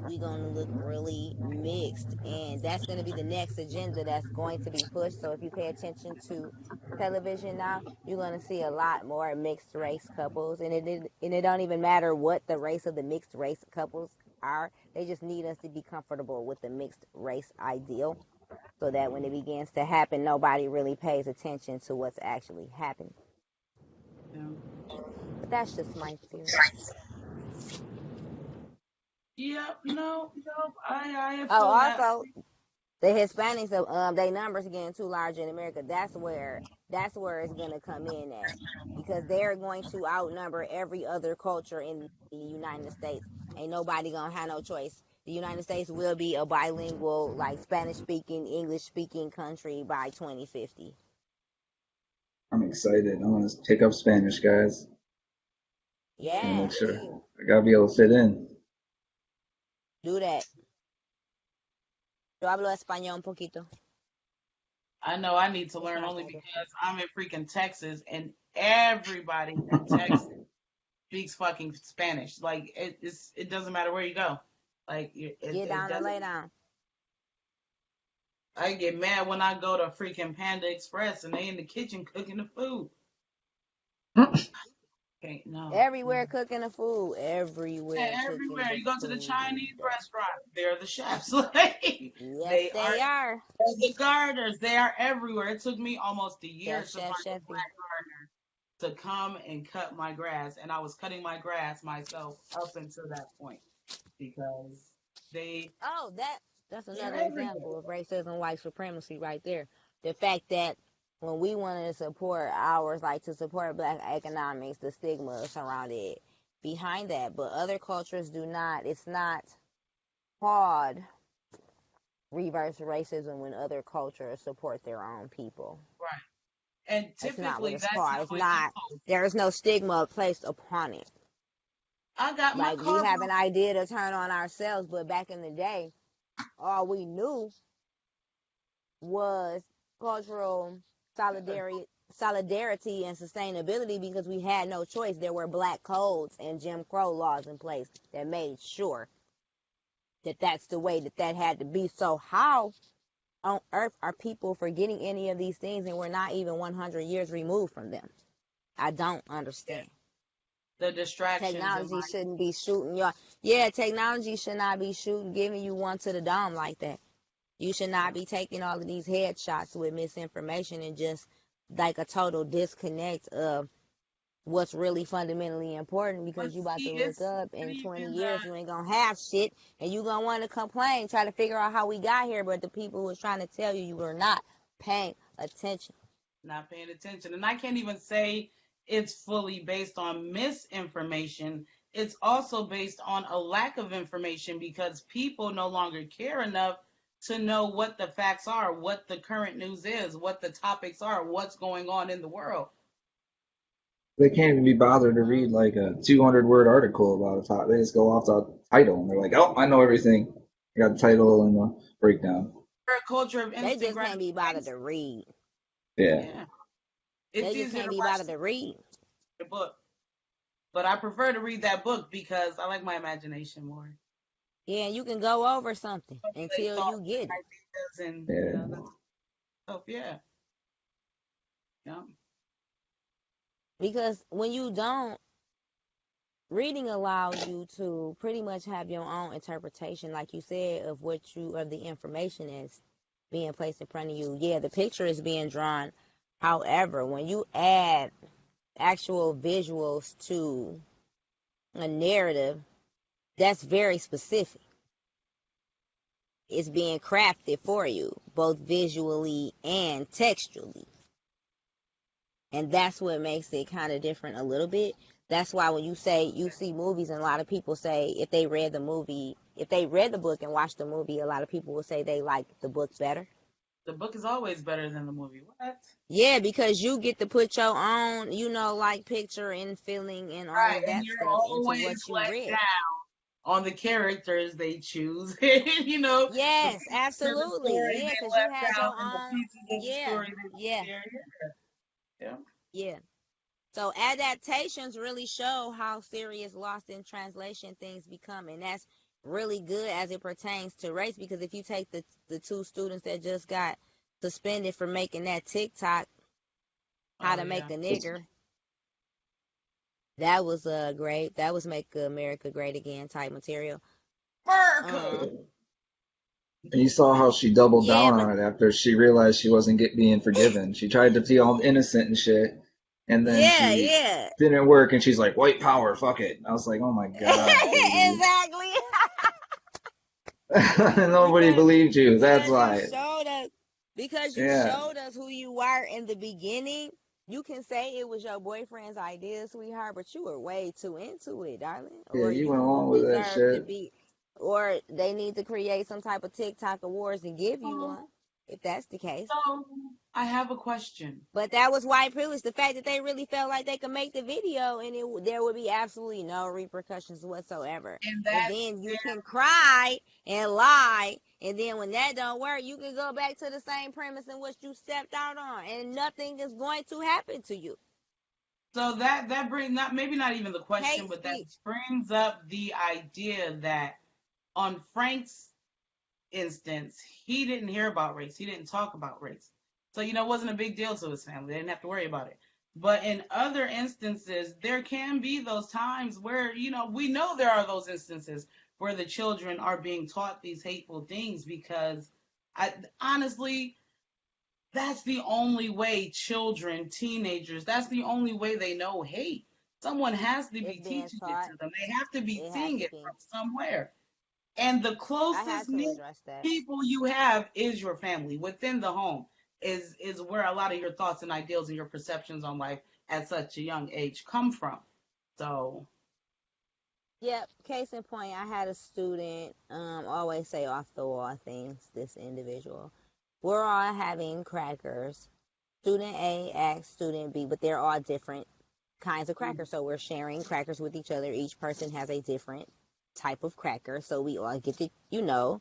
we're going to look really mixed, and that's going to be the next agenda that's going to be pushed. So if you pay attention to television now, you're going to see a lot more mixed race couples, and it don't even matter what the race of the mixed race couples are. They just need us to be comfortable with the mixed race ideal, so that when it begins to happen, nobody really pays attention to what's actually happening. Yeah. But that's just my theory. Yep. No. I Oh, feel that. also, the Hispanics, their numbers getting too large in America. That's where it's gonna come in at, because they're going to outnumber every other culture in the United States. Ain't nobody gonna have no choice. The United States will be a bilingual, like Spanish speaking, English speaking country by 2050. I'm excited. I want to pick up Spanish, guys. Gotta Yeah. Yeah, make sure. I gotta be able to fit in. do that. Yo hablo español un poquito. I know I need to It's learn not only that difficult. because I'm in freaking Texas and everybody in Texas speaks fucking Spanish. Like it doesn't matter where you go. Like Get it down or lay doesn't. down. I get mad when I go to freaking Panda Express and they in the kitchen cooking the food. Okay, no, Everywhere no. cooking the food. Everywhere Yeah, cooking everywhere the you go to the food. Chinese restaurant, they're the chefs. Like Yes, they are they are. the gardeners. They are everywhere. It took me almost a year Chef, to chef, find a chefy. black gardener to come and cut my grass, and I was cutting my grass myself up until that point because Oh, that's they're another everywhere. example of racism, white supremacy right there. The fact that when we wanted to support ours, like to support black economics, the stigma surrounded behind that. But other cultures do not. It's not hard reverse racism when other cultures support their own people. Right. And That's not what typically it's that's called. how It's it not. goes. There is no stigma placed upon it. I got my Like we car have broke. an idea to turn on ourselves, but back in the day, all we knew was cultural solidarity and sustainability because we had no choice. There were black codes and Jim Crow laws in place that made sure that that's the way that had to be. So how on earth are people forgetting any of these things and we're not even 100 years removed from them? I don't understand. The distractions in Technology life. shouldn't be shooting y'all. Yeah, technology should not be shooting, giving you one to the dome like that. You should not be taking all of these headshots with misinformation and just like a total disconnect of what's really fundamentally important But because you about to see, look it's up not in 20 even years, that. you ain't gonna have shit and you gonna want to complain, try to figure out how we got here, but the people who was trying to tell you were not paying attention. Not paying attention. And I can't even say it's fully based on misinformation. It's also based on a lack of information because people no longer care enough to know what the facts are, what the current news is, what the topics are, what's going on in the world. They can't even be bothered to read like a 200-word article about a topic. They just go off the title and they're like, "Oh, I know everything. I got the title and the breakdown." We're a culture of They instant just can't be bothered gratification. to read. Yeah. Yeah. They It's just easier can't to be watch bothered to read. the book. But I prefer to read that book because I like my imagination more. Yeah, and you can go over something Formulate until you thoughts get it. and ideas and Yeah. that stuff. Yeah. Yeah. Because when you don't, reading allows you to pretty much have your own interpretation, like you said, of the information is being placed in front of you. Yeah, the picture is being drawn. However, when you add actual visuals to a narrative, that's very specific. It's being crafted for you, both visually and textually. And that's what makes it kind of different a little bit. That's why when you say you see movies, and a lot of people say if they read the book and watched the movie, a lot of people will say they like the book better. The book is always better than the movie. What? Yeah, because you get to put your own, like picture and feeling and all Right. of And that you're stuff into always what you let read. down on the characters they choose. The Yes, pieces of the absolutely. story Yeah, they because you left had out your and the own. pieces of the Yeah, story they put yeah, there. Yeah. yeah. So adaptations really show how serious lost in translation things become, and that's really good as it pertains to race. Because if you take the two students that just got suspended for making that TikTok, how Oh to yeah. make a nigger, that was great. That was make America great again type material. America. Um, And you saw how she doubled yeah, down but on it after she realized she wasn't being forgiven. She tried to be all innocent and shit, and then yeah, she yeah, didn't work, and she's like, "White power, fuck it." I was like, "Oh my god, baby." exactly. Nobody because believed you. That's because why. you Yeah, showed us who you are in the beginning. You can say it was your boyfriend's idea, sweetheart, but you were way too into it, darling. yeah, Or you went you along with that deserve to shit. be, or they need to create some type of TikTok awards and give you Oh, one. if that's the case. So I have a question. But that was white privilege. The fact that they really felt like they could make the video and there would be absolutely no repercussions whatsoever. And And that's then you can cry and lie. And then when that don't work, you can go back to the same premise in which you stepped out on. And nothing is going to happen to you. so that brings not maybe not even the question, Hate but that speech. brings up the idea that on Frank's instance, he didn't hear about race. He didn't talk about race. So, it wasn't a big deal to his family. They didn't have to worry about it. But in other instances, there can be those times where, we know there are those instances where the children are being taught these hateful things because honestly, that's the only way children, teenagers, that's the only way they know hate. Someone has to be teaching it to them. They have to be seeing it from somewhere. And the closest people you have is your family within the home is where a lot of your thoughts and ideals and your perceptions on life at such a young age come from. So Yep. Case in point, I had a student always say off the wall things, this individual. We're all having crackers. Student A asks student B, but they're all different kinds of crackers. So we're sharing crackers with each other. Each person has a different type of cracker. So we all get to,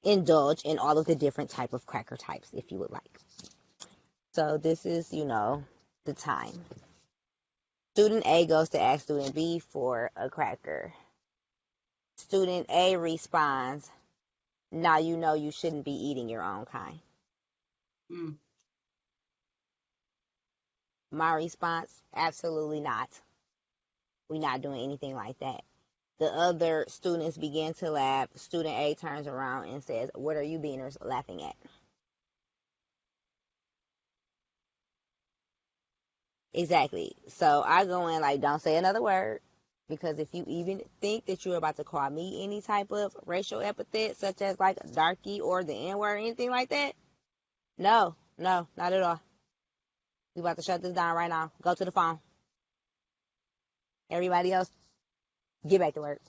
indulge in all of the different type of cracker types if you would like. So this is, the time. Student A goes to ask student B for a cracker. Student A responds, now you know you shouldn't be eating your own kind. My response, absolutely not. We're not doing anything like that. The other students begin to laugh. Student A turns around and says, what are you beaners laughing at? Exactly. So I go in like, don't say another word. Because if you even think that you're about to call me any type of racial epithet, such as like darky or the N-word or anything like that, no, not at all. We about to shut this down right now. Go to the phone. Everybody else, get back to work.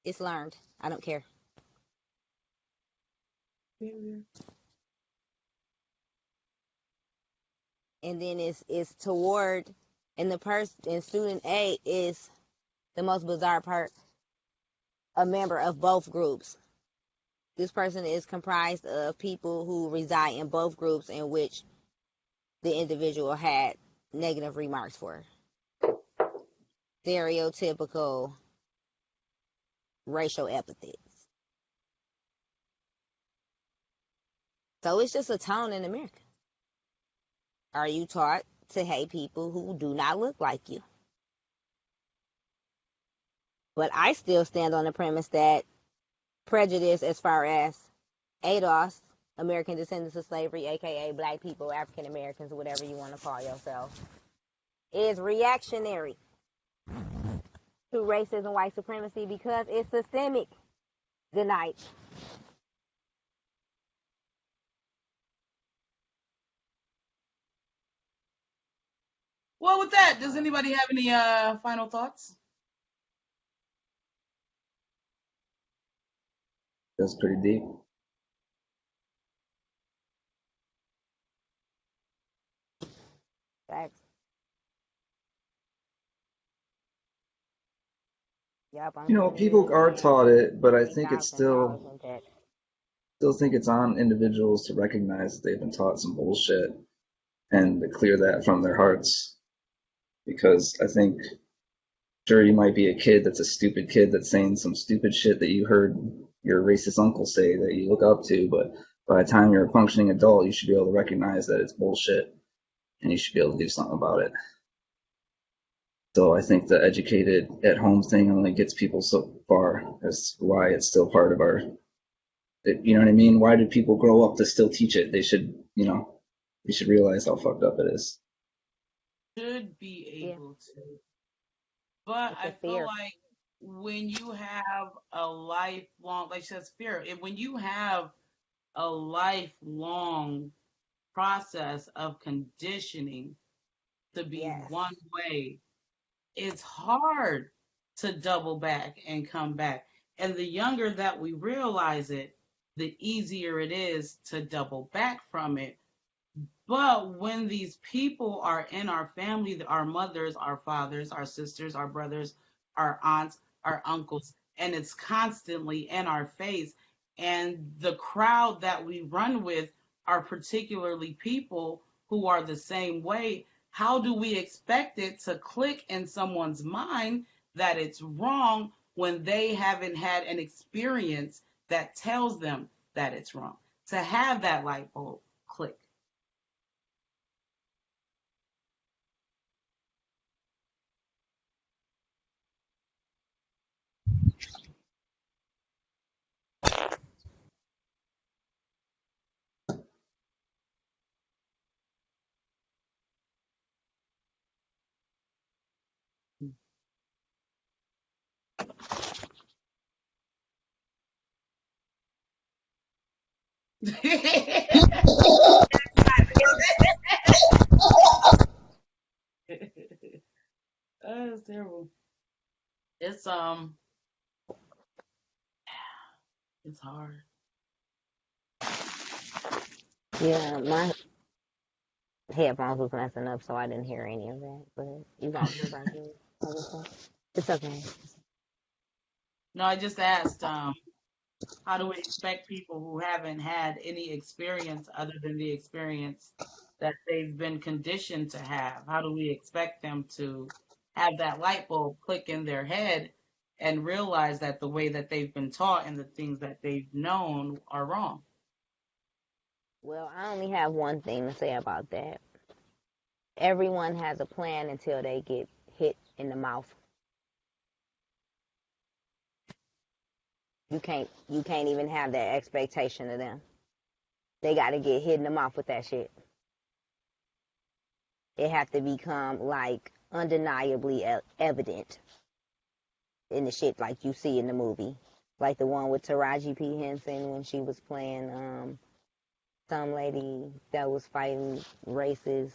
It's learned. I don't care. And then it's toward, and the person in student A is the most bizarre part, a member of both groups. This person is comprised of people who reside in both groups in which the individual had negative remarks for. Stereotypical racial epithets. So it's just a tone in America. Are you taught to hate people who do not look like you? But I still stand on the premise that prejudice as far as ADOS, American Descendants of Slavery, aka Black people, African Americans, whatever you want to call yourself, is reactionary to racism, white supremacy, because it's systemic. Good night. Well, with that, does anybody have any final thoughts? That's pretty deep. Facts. Yep, People are taught it, but I think it's still think it's on individuals to recognize that they've been taught some bullshit and to clear that from their hearts. Because I think, sure, you might be a kid that's a stupid kid that's saying some stupid shit that you heard your racist uncle say that you look up to, but by the time you're a functioning adult, you should be able to recognize that it's bullshit and you should be able to do something about it. So I think the educated at home thing only gets people so far. That's why it's still part of our, you know what I mean? Why do people grow up to still teach it? They should, they should realize how fucked up it is. Should be able to. But I feel like when you have a lifelong, like she says, fear, when you have a lifelong process of conditioning to be one way, it's hard to double back and come back. And the younger that we realize it, the easier it is to double back from it. But when these people are in our family, our mothers, our fathers, our sisters, our brothers, our aunts, our uncles, and it's constantly in our face, and the crowd that we run with are particularly people who are the same way, how do we expect it to click in someone's mind that it's wrong when they haven't had an experience that tells them that it's wrong? To have that light bulb click. That's terrible. It's it's hard. Yeah, my headphones was messing up, so I didn't hear any of that. But you guys were about to other stuff. It's okay. No, I just asked, how do we expect people who haven't had any experience other than the experience that they've been conditioned to have? How do we expect them to have that light bulb click in their head and realize that the way that they've been taught and the things that they've known are wrong? Well, I only have one thing to say about that. Everyone has a plan until they get hit in the mouth. You can't even have that expectation of them. They got to get hit in the mouth with that shit. It have to become like undeniably evident in the shit like you see in the movie, like the one with Taraji P Henson when she was playing some lady that was fighting races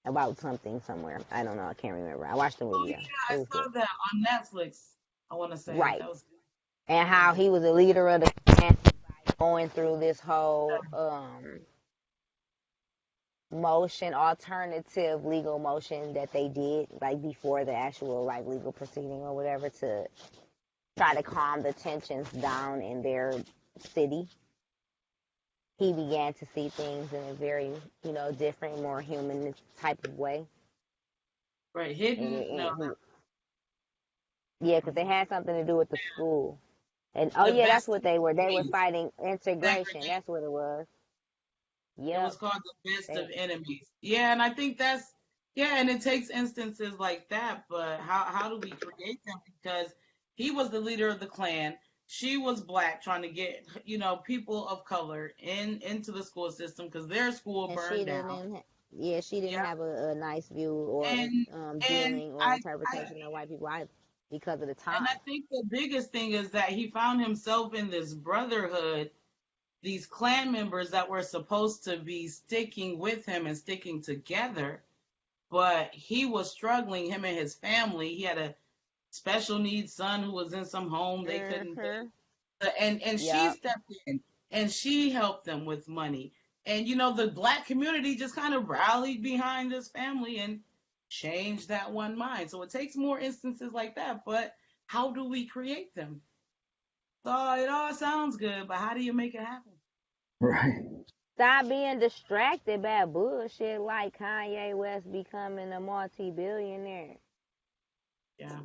about something somewhere. I don't know. I can't remember. I watched the Oh movie yeah, though. I It was saw good. that on Netflix. I want to say Right. that was And how yeah. he was a leader of the clan going through this whole motion, alternative legal motion that they did like before the actual like legal proceeding or whatever to try to calm the tensions down in their city. He began to see things in a very, different, more human type of way. Right, And, hidden. No, yeah, because they had something to do with the school. And oh the yeah, that's best what of they were. They was enemies. fighting integration. Segregation. That's what it was. It was Yep. called the best They, of enemies. Yeah, and I think that's yeah, and it takes instances like that, but how do we create them? Because he was the leader of the clan. She was black, trying to get people of color into the school system because their school and burned she down. didn't. Yeah, she didn't Yeah, have a nice view or and and viewing or I interpretation of white people either because of the and I time. think the biggest thing is that he found himself in this brotherhood, these clan members that were supposed to be sticking with him and sticking together, but he was struggling, him and his family. He had a special needs son who was in some home they couldn't Mm-hmm. pay. And she Yep. stepped in and she helped them with money. And the black community just kind of rallied behind this family and changed that one mind. So it takes more instances like that, but how do we create them? So it all sounds good, but how do you make it happen? Right. Stop being distracted by bullshit like Kanye West becoming a multi-billionaire. Yeah.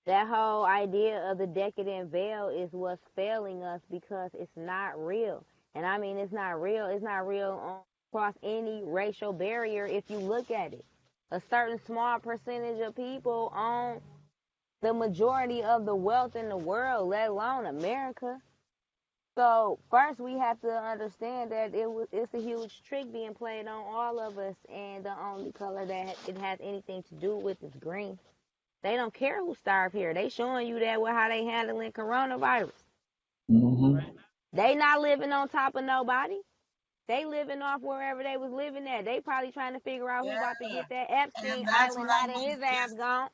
That whole idea of the decadent veil is what's failing us because it's not real. And I mean, it's not real. It's not real across any racial barrier if you look at it. A certain small percentage of people own the majority of the wealth in the world, let alone America. So first we have to understand that it's a huge trick being played on all of us, and the only color that it has anything to do with is green. They don't care who starve here. They showing you that with how they handling coronavirus. Hmm. They not living on top of nobody. They living off wherever they was living at. They probably trying to figure out who Yeah. about to get that And Epstein that's what Island I now that was his ass just gone.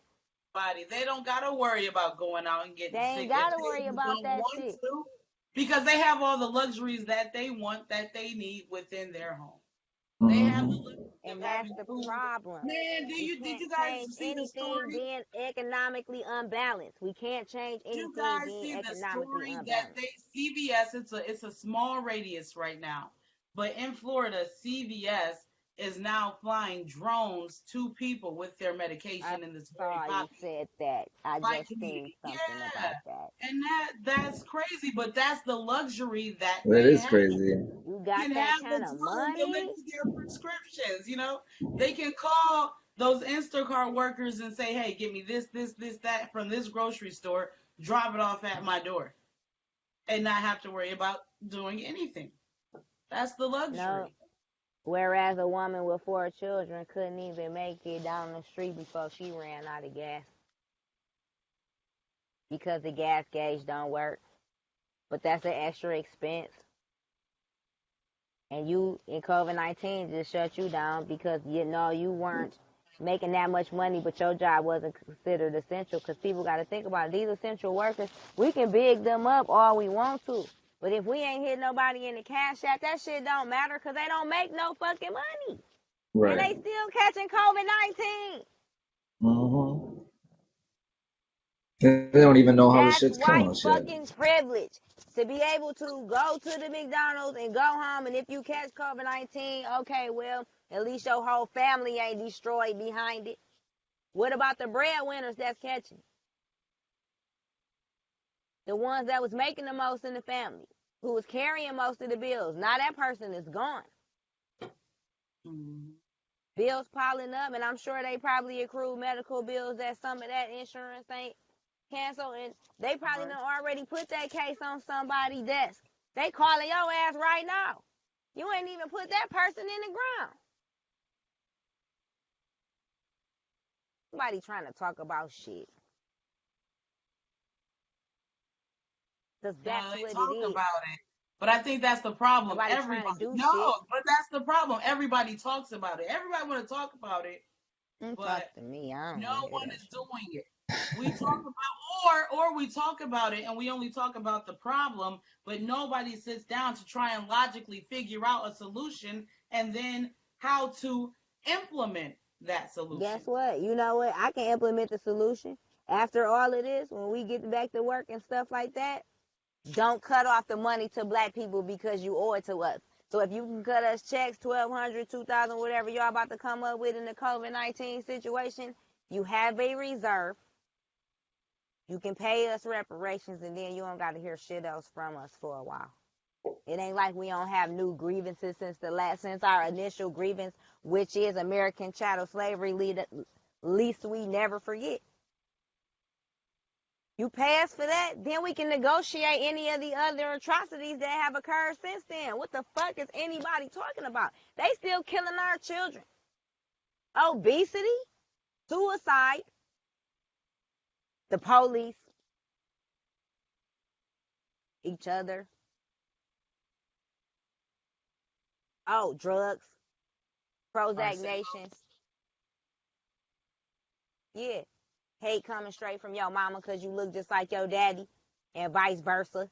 body. They don't gotta worry about going out and They getting ain't sick if gotta they worry about don't that want shit. to, because they have all the luxuries that they want, that they need within their home. They have the Mm-hmm. luxury of And that's having the food. problem. Man, We did can't you guys change see the anything story? being economically unbalanced. We can't change Did you anything guys being see the economically story that unbalanced. they CVS? It's a small radius right now, but in Florida, CVS is now flying drones to people with their I medication in this very saw you popular said that. I white just seen community. something Yeah, about that. and that's crazy, but that's the luxury that That they is have. crazy. You They got can that have the kind of drone money? deliver their prescriptions. They can call those Instacart workers and say, "Hey, get me this, that from this grocery store. Drop it off at my door." And not have to worry about doing anything. That's the No. luxury. Whereas a woman with 4 children couldn't even make it down the street before she ran out of gas because the gas gauge don't work. But that's an extra expense. And you in COVID-19 just shut you down because you weren't making that much money, but your job wasn't considered essential. Because people got to think about it. These essential workers. We can big them up all we want to, but if we ain't hit nobody in the cash app, that shit don't matter because they don't make no fucking money, and Right. they still catching COVID-19. Mm-hmm. They don't even know how the That's shit's white killing us yet. fucking privilege. To be able to go to the McDonald's and go home, and if you catch COVID-19, okay, well, at least your whole family ain't destroyed behind it. What about the breadwinners that's catching it? The ones that was making the most in the family, who was carrying most of the bills. Now that person is gone. Mm-hmm. Bills piling up, and I'm sure they probably accrued medical bills that some of that insurance ain't canceled, and they probably done already put that case on somebody's desk. They calling your ass right now. You ain't even put that person in the ground. Somebody trying to talk about shit. Because Yeah, that's they what it talk is. about it. But I think that's the problem. Nobody trying to Everybody, do no, shit. but that's the problem. Everybody talks about it. Everybody want to talk about it, Don't talk but to me. I don't no want to hear one that is shit. doing it. We talk about, or we talk about it and we only talk about the problem, but nobody sits down to try and logically figure out a solution and then how to implement that solution. Guess what? You know what? I can implement the solution. After all of this, when we get back to work and stuff like that, don't cut off the money to black people because you owe it to us. So if you can cut us checks, 1,200, 2,000, whatever y'all about to come up with in the COVID-19 situation, you have a reserve. You can pay us reparations, and then you don't got to hear shit else from us for a while. It ain't like we don't have new grievances since our initial grievance, which is American chattel slavery, least we never forget. You pay us for that, then we can negotiate any of the other atrocities that have occurred since then. What the fuck is anybody talking about? They still killing our children. Obesity, suicide, the police, each other. Oh, drugs, Our Prozac Nation. Yeah. Hate coming straight from your mama because you look just like your daddy, and vice versa.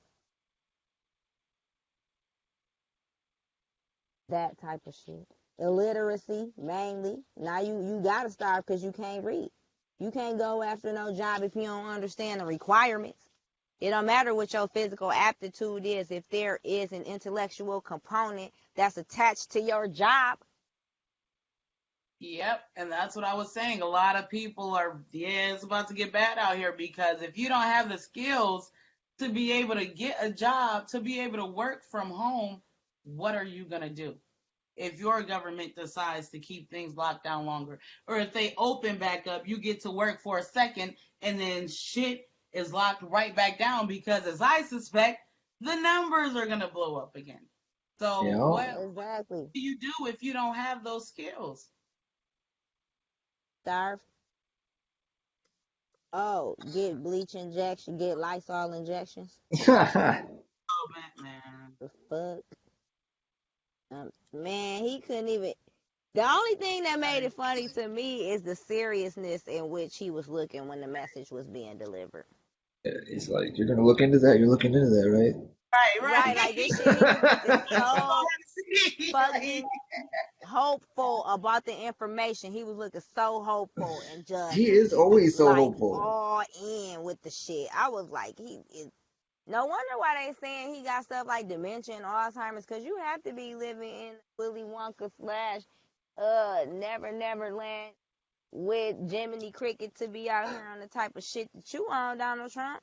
That type of shit. Illiteracy, mainly. Now you gotta starve because you can't read. You can't go after no job if you don't understand the requirements. It don't matter what your physical aptitude is if there is an intellectual component that's attached to your job. Yep, and that's what I was saying. A lot of people are, yeah, it's about to get bad out here because if you don't have the skills to be able to get a job, to be able to work from home, what are you going to do? If your government decides to keep things locked down longer, or if they open back up, you get to work for a second and then shit is locked right back down because, as I suspect, the numbers are going to blow up again. So, Yeah. what Exactly. do you do if you don't have those skills? Starve. Oh, get bleach injection, get Lysol injections. Oh, man. The fuck? Man, he couldn't even. The only thing that made it funny to me is the seriousness in which he was looking when the message was being delivered. He's like, you're gonna look into that. You're looking into that, right? Right. Right, like this shit, he was just so Right. fucking hopeful about the information. He was looking so hopeful and just He is always so like hopeful. all in with the shit. I was like, he is. No wonder why they saying he got stuff like dementia and Alzheimer's, because you have to be living in Willy Wonka slash Never Never Land with Jiminy Cricket to be out here on the type of shit that you on, Donald Trump.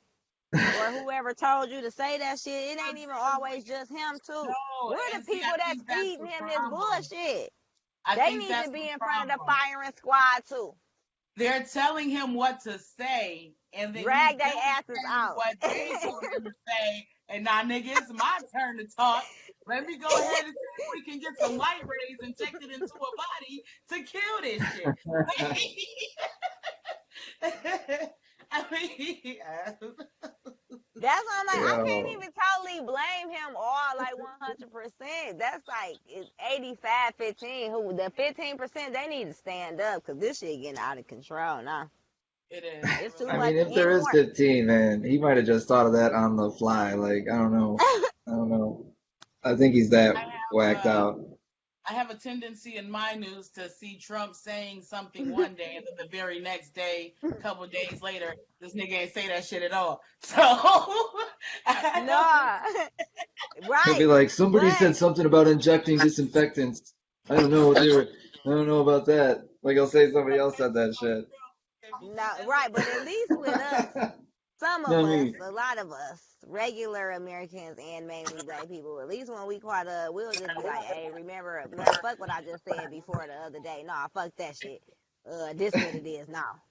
Or whoever told you to say that shit. It ain't even always just him too. No, We're the and see, people I that's think that's feeding the him this problem. bullshit. I They think need that's to be the in front of the problem. firing squad too. They're telling him what to say, and then he's Drag their asses saying out. what they told him to say. And now, nigga, it's my turn to talk. Let me go ahead and see if we can get some light rays injected into a body to kill this shit. I mean, That's why I'm like, I can't Yo, even totally blame him all like 100%. That's like it's 85-15. Who the 15% they need to stand up because this shit getting out of control now. it is. It's too I much. mean, if there is 15, man, he might have just thought of that on the fly. Like, I don't know. I don't know. I think he's that whacked out. I have a tendency in my news to see Trump saying something one day, and then the very next day, a couple days later, this nigga ain't say that shit at all. So, Nah, He'll be right. like, somebody But said something about injecting disinfectants. I don't know what they were. I don't know about that. Like, he'll say somebody else said that shit. no, right. But at least with us, some of Not us, me. a lot of us, regular Americans and mainly black people, at least when we caught up, we'll just be like, hey, remember, fuck what I just said before the other day. Nah, fuck that shit. This what it is now.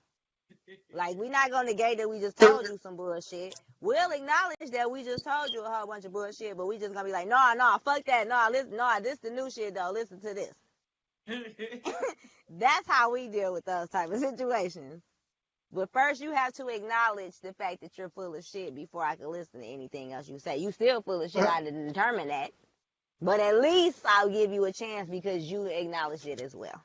Like, we're not going to negate that we just told you some bullshit. We'll acknowledge that we just told you a whole bunch of bullshit, but we just going to be like, nah, fuck that. Nah, listen, nah, this the new shit, though. Listen to this. That's how we deal with those type of situations. But first, you have to acknowledge the fact that you're full of shit before I can listen to anything else you say. You still full of shit. I didn't determine that. But at least I'll give you a chance because you acknowledge it as well.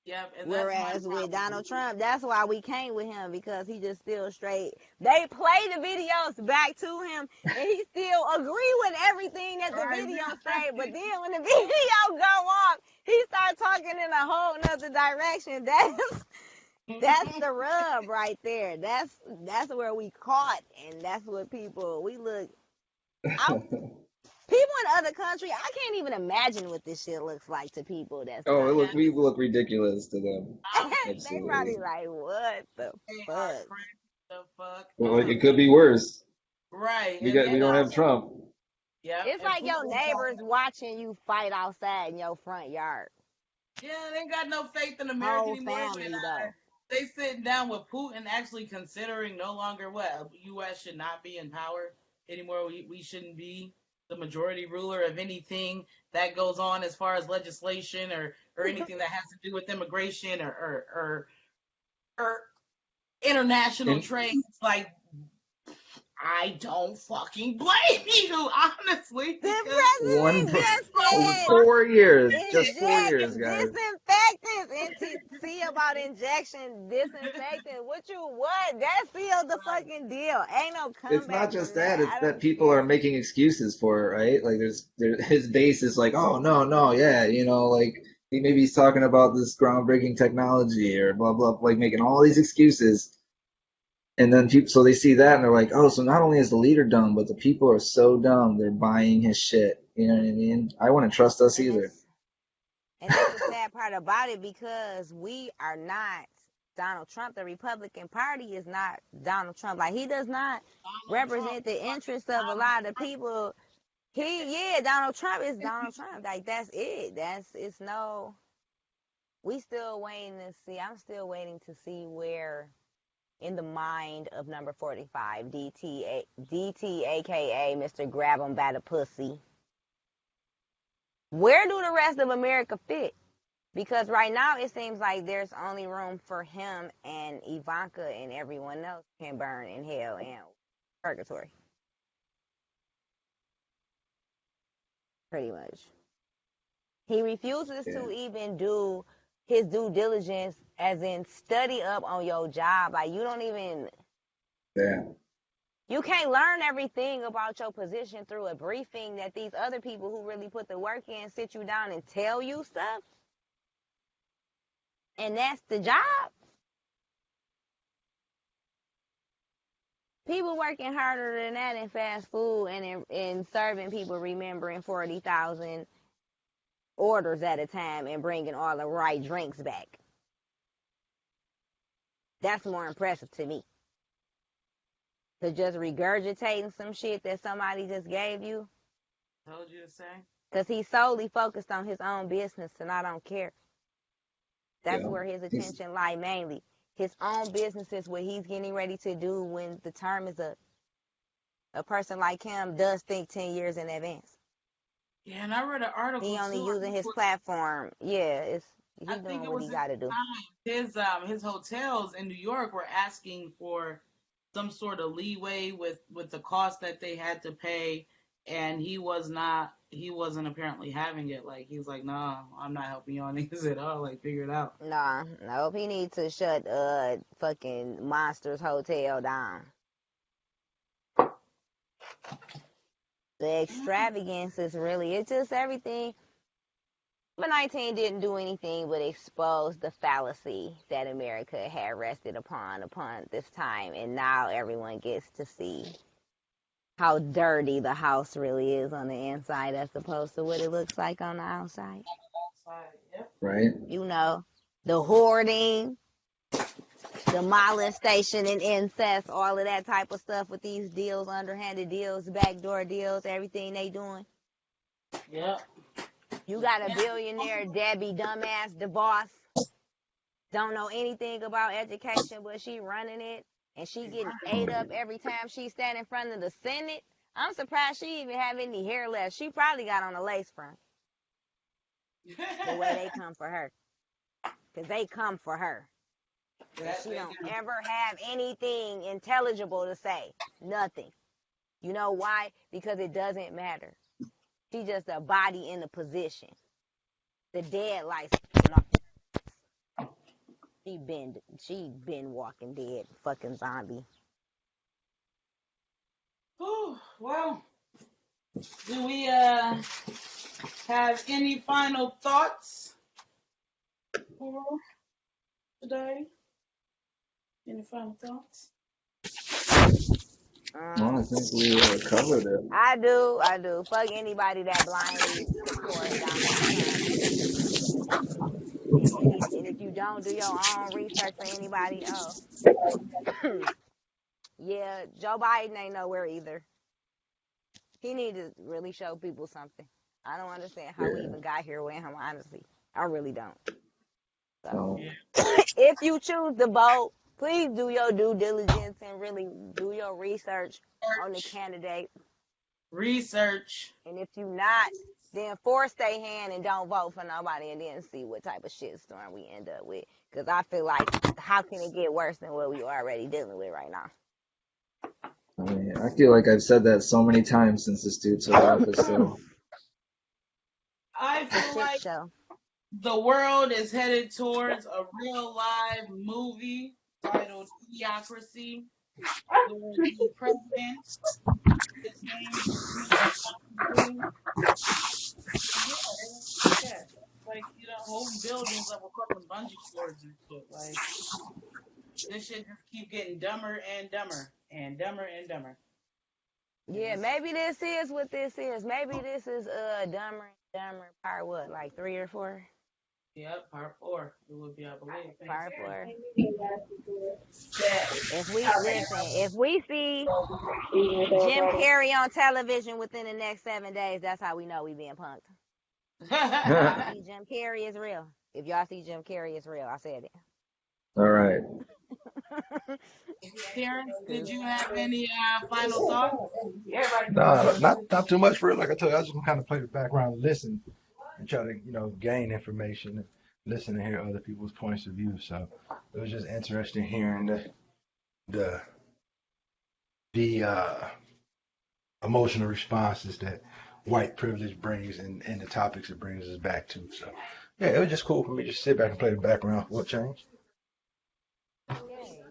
Yep, and that's my Whereas with problem. Donald Trump, that's why we came with him, because he just still straight. They play the videos back to him, and he still agree with everything that the video say. But then when the video go off, he start talking in a whole nother direction. That's the rub right there. That's where we caught, and that's what we look out. People in other countries, I can't even imagine what this shit looks like to people that's Oh, not. we look ridiculous to them. They probably Absolutely. like, what the fuck? The fuck Well, like, on. it could be worse. Right, We don't have Trump. yep, It's and like your Putin neighbors watching you fight outside in your front yard. yeah, they ain't got no faith in America Whole anymore. family though. They sitting down with Putin, actually considering no longer what U.S. should not be in power anymore. We shouldn't be the majority ruler of anything that goes on as far as legislation or anything that has to do with immigration or international In trade. It's like I don't fucking blame you, honestly, The because one, president just said 4 years, just 4 years, inject guys. disinfectants and see about injection disinfectant. What? That sealed the fucking deal. Ain't no It's comeback not just from that; that. it's I that don't people are care. making excuses for it, right? Like, his base is like, oh no, no, yeah, like maybe he's talking about this groundbreaking technology or blah blah, like making all these excuses. And then people, so they see that and they're like, oh, so not only is the leader dumb, but the people are so dumb, they're buying his shit. You know what I mean? I wouldn't trust us And either. that's the sad part about it, because we are not Donald Trump. The Republican Party is not Donald Trump. Like, he does not Donald Trump represent the interests of a lot of people. Donald Trump is Donald Trump. Like, that's it. It's no, we still waiting to see. I'm still waiting to see where in the mind of number 45, DT, aka Mr. Grab 'em by the pussy. Where do the rest of America fit? Because right now it seems like there's only room for him and Ivanka, and everyone else can burn in hell and purgatory. Pretty much. He refuses Yeah. to even do his due diligence, as in study up on your job. Like, you don't even, Yeah. you can't learn everything about your position through a briefing that these other people who really put the work in sit you down and tell you stuff. And that's the job. People working harder than that in fast food and in serving people, remembering 40,000 orders at a time and bringing all the right drinks back. That's more impressive to me. To just regurgitating some shit that somebody just gave you. Told you to say. Because he's solely focused on his own business, and I don't care. That's Yeah. where his attention lies mainly. His own business is what he's getting ready to do when the term is up. A person like him does think 10 years in advance. Yeah, and I read an article He only too. using his platform. Yeah, he I think doing it what was he his got to do. time. His hotels in New York were asking for some sort of leeway with the cost that they had to pay, and he wasn't apparently having it. Like, he's like, no, I'm not helping you on this at all. Like, figure it out. Nah, nope. He needs to shut fucking Monsters Hotel down. The extravagance is really, it's just everything. But 19 didn't do anything but expose the fallacy that America had rested upon this time, and now everyone gets to see how dirty the house really is on the inside as opposed to what it looks like on the outside. Yep. Right. You know, the hoarding, the molestation and incest, all of that type of stuff with these deals, underhanded deals, backdoor deals, everything they doing. Yep. You got a billionaire, Debbie, dumbass, the boss, don't know anything about education, but she running it, and she getting ate up every time she stand in front of the Senate. I'm surprised she even have any hair left. She probably got on a lace front. The way they come for her. Because they come for her. And she don't ever have anything intelligible to say. Nothing. You know why? Because it doesn't matter. She just a body in a position. The dead life. She been walking dead. Fucking zombie. Ooh, well, do we have any final thoughts for today? Any final thoughts? Well, I think we covered it. I do. Fuck anybody that blindly support Donald Trump. And if you don't do your own research for anybody else, yeah, Joe Biden ain't nowhere either. He need to really show people something. I don't understand how we even got here with him, honestly. I really don't. So, if you choose to vote, please do your due diligence and really do your research on the candidate. Research. And if you not, then force their hand and don't vote for nobody, and then see what type of shitstorm we end up with. Because I feel like, how can it get worse than what we already dealing with right now? I mean, I feel like I've said that so many times since this dude took office, so. I feel like the world is headed towards a real live movie titled Idiocracy, where the president, his name yeah, like, you know, holding buildings up with fucking bungee cords and shit. Like, this shit just keep getting dumber and dumber and dumber and dumber. Yeah, maybe this is what this is. Maybe this is Dumber and Dumber part what, like 3 or 4? Yep, part 4. It would be, I believe. Part 4. If we see Jim Carrey on television within the next 7 days, that's how we know we being punked. See, Jim Carrey is real. If y'all see Jim Carrey, it's real. I said it. All right. Terrence, did you have any final thoughts? No, not too much for it. Like I told you, I just gonna kind of play the background, and listen, and try to gain information, and listen and hear other people's points of view. So it was just interesting hearing the emotional responses that white privilege brings and the topics it brings us back to. So yeah, it was just cool for me to sit back and play the background. What changed? Yay.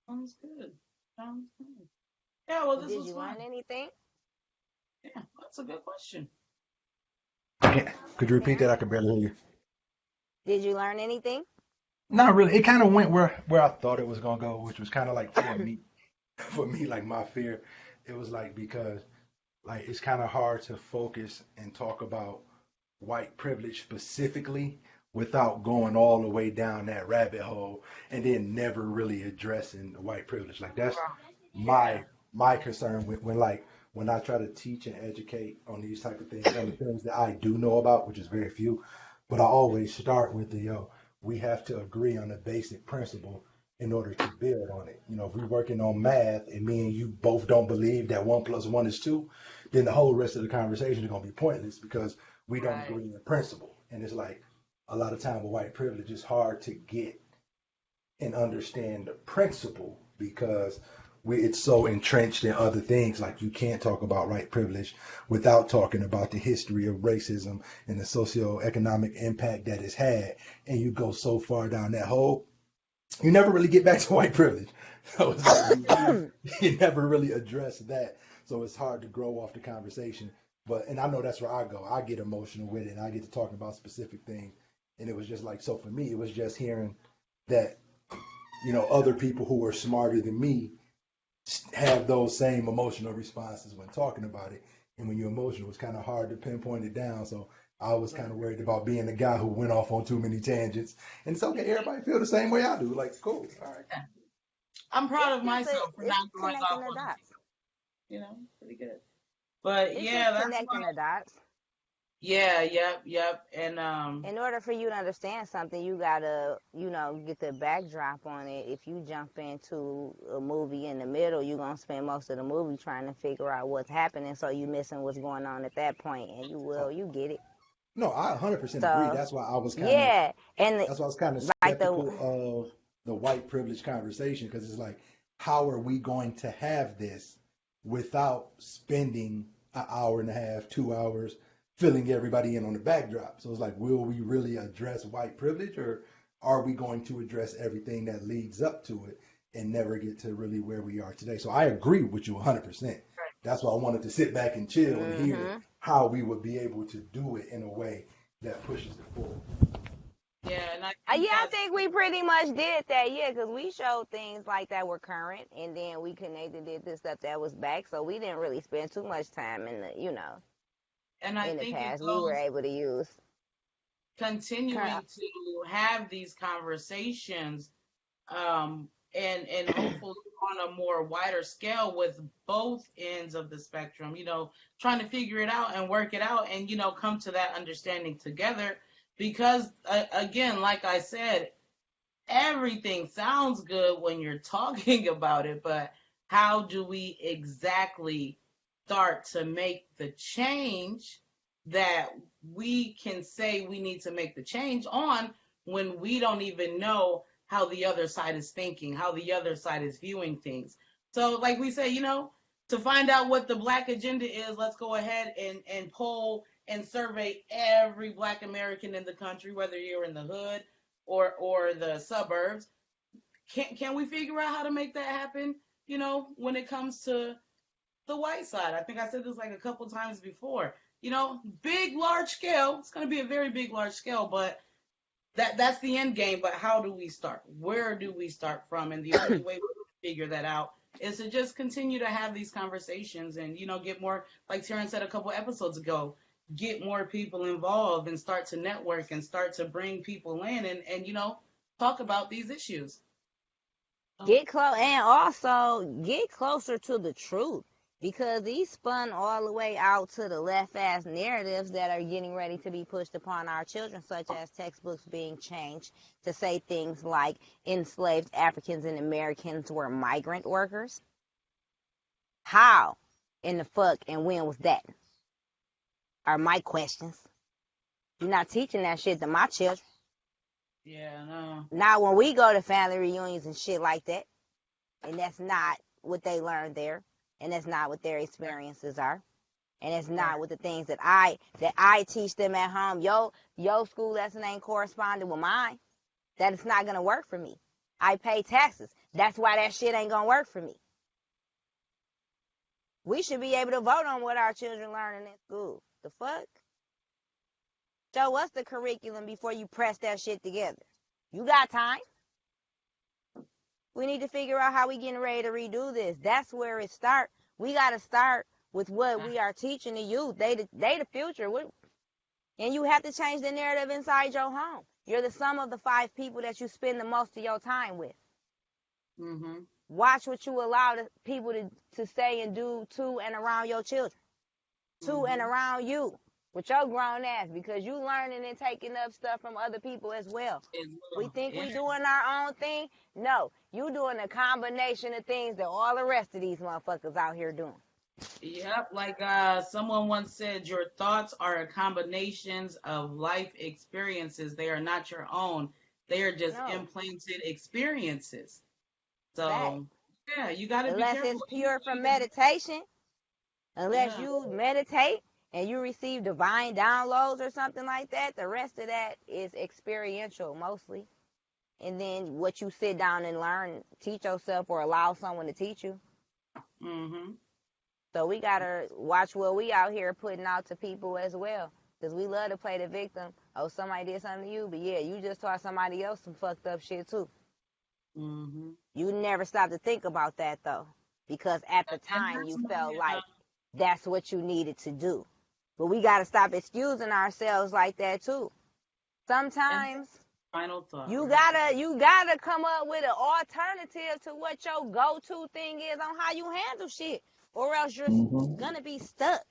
Sounds good. Sounds good. Yeah, well, this Did was you fun. learn anything? Yeah, that's a good question. Could you repeat that? I could barely hear you. Did you learn anything? Not really. It kind of went where I thought it was gonna go, which was kind of like for me, like my fear. It was like because like it's kind of hard to focus and talk about white privilege specifically without going all the way down that rabbit hole and then never really addressing the white privilege. Like that's Yeah. my concern when I try to teach and educate on these type of things, on the things that I do know about, which is very few, but I always start with we have to agree on the basic principle in order to build on it. If we're working on math and me and you both don't believe that 1 + 1 is 2, then the whole rest of the conversation is gonna be pointless because we don't Right. agree in principle. And it's like a lot of time with white privilege, it's hard to get and understand the principle because it's so entrenched in other things. Like you can't talk about white privilege without talking about the history of racism and the socioeconomic impact that it's had. And you go so far down that hole, you never really get back to white privilege. So it's like you never really address that. So it's hard to grow off the conversation. And I know that's where I go. I get emotional with it and I get to talking about specific things. And it was just like, so for me, it was just hearing that, other people who are smarter than me have those same emotional responses when talking about it. And when you're emotional, it's kind of hard to pinpoint it down. So I was kind of worried about being the guy who went off on too many tangents. And it's okay, everybody feel the same way I do. Like, cool, all right. Yeah. I'm proud of myself for It's not going connecting off the on a dots. pretty good. But It's yeah, just that's why. connecting the dots. Yeah, yep. And In order for you to understand something, you gotta, get the backdrop on it. If you jump into a movie in the middle, you're gonna spend most of the movie trying to figure out what's happening, so you missing what's going on at that point, and Oh, you get it. no, I 100% agree. So, yeah, and That's why I was kind of like the skeptical of the white privilege conversation because it's like, how are we going to have this without spending an hour and a half, 2 hours filling everybody in on the backdrop? So it's like, will we really address white privilege or are we going to address everything that leads up to it and never get to really where we are today? So I agree with you 100%. That's why I wanted to sit back and chill and hear hmm how we would be able to do it in a way that pushes it forward. yeah, and I think Yeah, I that's think we pretty much did that, yeah, because we showed things like that were current, and then we connected it to stuff that was back, so we didn't really spend too much time in and I in the think it past. We were goes able to use current. continuing to have these conversations and hopefully on a more wider scale with both ends of the spectrum, trying to figure it out and work it out and, come to that understanding together. Because, again, like I said, everything sounds good when you're talking about it, but how do we exactly start to make the change that we can say we need to make the change on when we don't even know how the other side is thinking, how the other side is viewing things? So, like we say, to find out what the Black agenda is, let's go ahead and poll and survey every Black American in the country, whether you're in the hood or the suburbs. Can we figure out how to make that happen? When it comes to the white side, I think I said this like a couple times before. Big, large scale. It's going to be a very big, large scale, but that's the end game. But how do we start? Where do we start from? And the only way we can figure that out is to just continue to have these conversations and get more, like Taryn said a couple episodes ago, get more people involved and start to network and start to bring people in and talk about these issues. Oh, Get close and also get closer to the truth because these spun all the way out to the left ass narratives that are getting ready to be pushed upon our children, such as textbooks being changed to say things like enslaved Africans and Americans were migrant workers. How in the fuck and when was that? Are my questions. You're not teaching that shit to my children. yeah, no. Not when we go to family reunions and shit like that. And that's not what they learned there. And that's not what their experiences are. And it's Right. not with the things that I teach them at home. Your school lesson ain't corresponding with mine. That it's not gonna work for me. I pay taxes. That's why that shit ain't gonna work for me. We should be able to vote on what our children learn in school. The fuck? Show us the curriculum before you press that shit together. You got time. We need to figure out how we getting ready to redo this. That's where it starts. We got to start with what we are teaching the youth. They the future. And you have to change the narrative inside your home. You're the sum of the 5 people that you spend the most of your time with. Mm-hmm. Watch what you allow people to say and do to and around your children, to and around you, with your grown ass, because you learning and taking up stuff from other people as well. We think we doing our own thing. No, you doing a combination of things that all the rest of these motherfuckers out here doing. Yep, like someone once said, your thoughts are combinations of life experiences. They are not your own. They are just implanted experiences. So, yeah, you got to be Unless careful. it's pure from meditation, unless you meditate and you receive divine downloads or something like that, the rest of that is experiential mostly. And then what you sit down and learn, teach yourself or allow someone to teach you. Mm-hmm. So we got to watch what we out here putting out to people as well. Because we love to play the victim. Oh, somebody did something to you. But yeah, you just taught somebody else some fucked up shit too. Mm-hmm. You never stop to think about that though. Because at the time you felt like that's what you needed to do. But we got to stop excusing ourselves like that too. Sometimes final thought. You gotta come up with an alternative to what your go-to thing is on how you handle shit, or else you're gonna be stuck.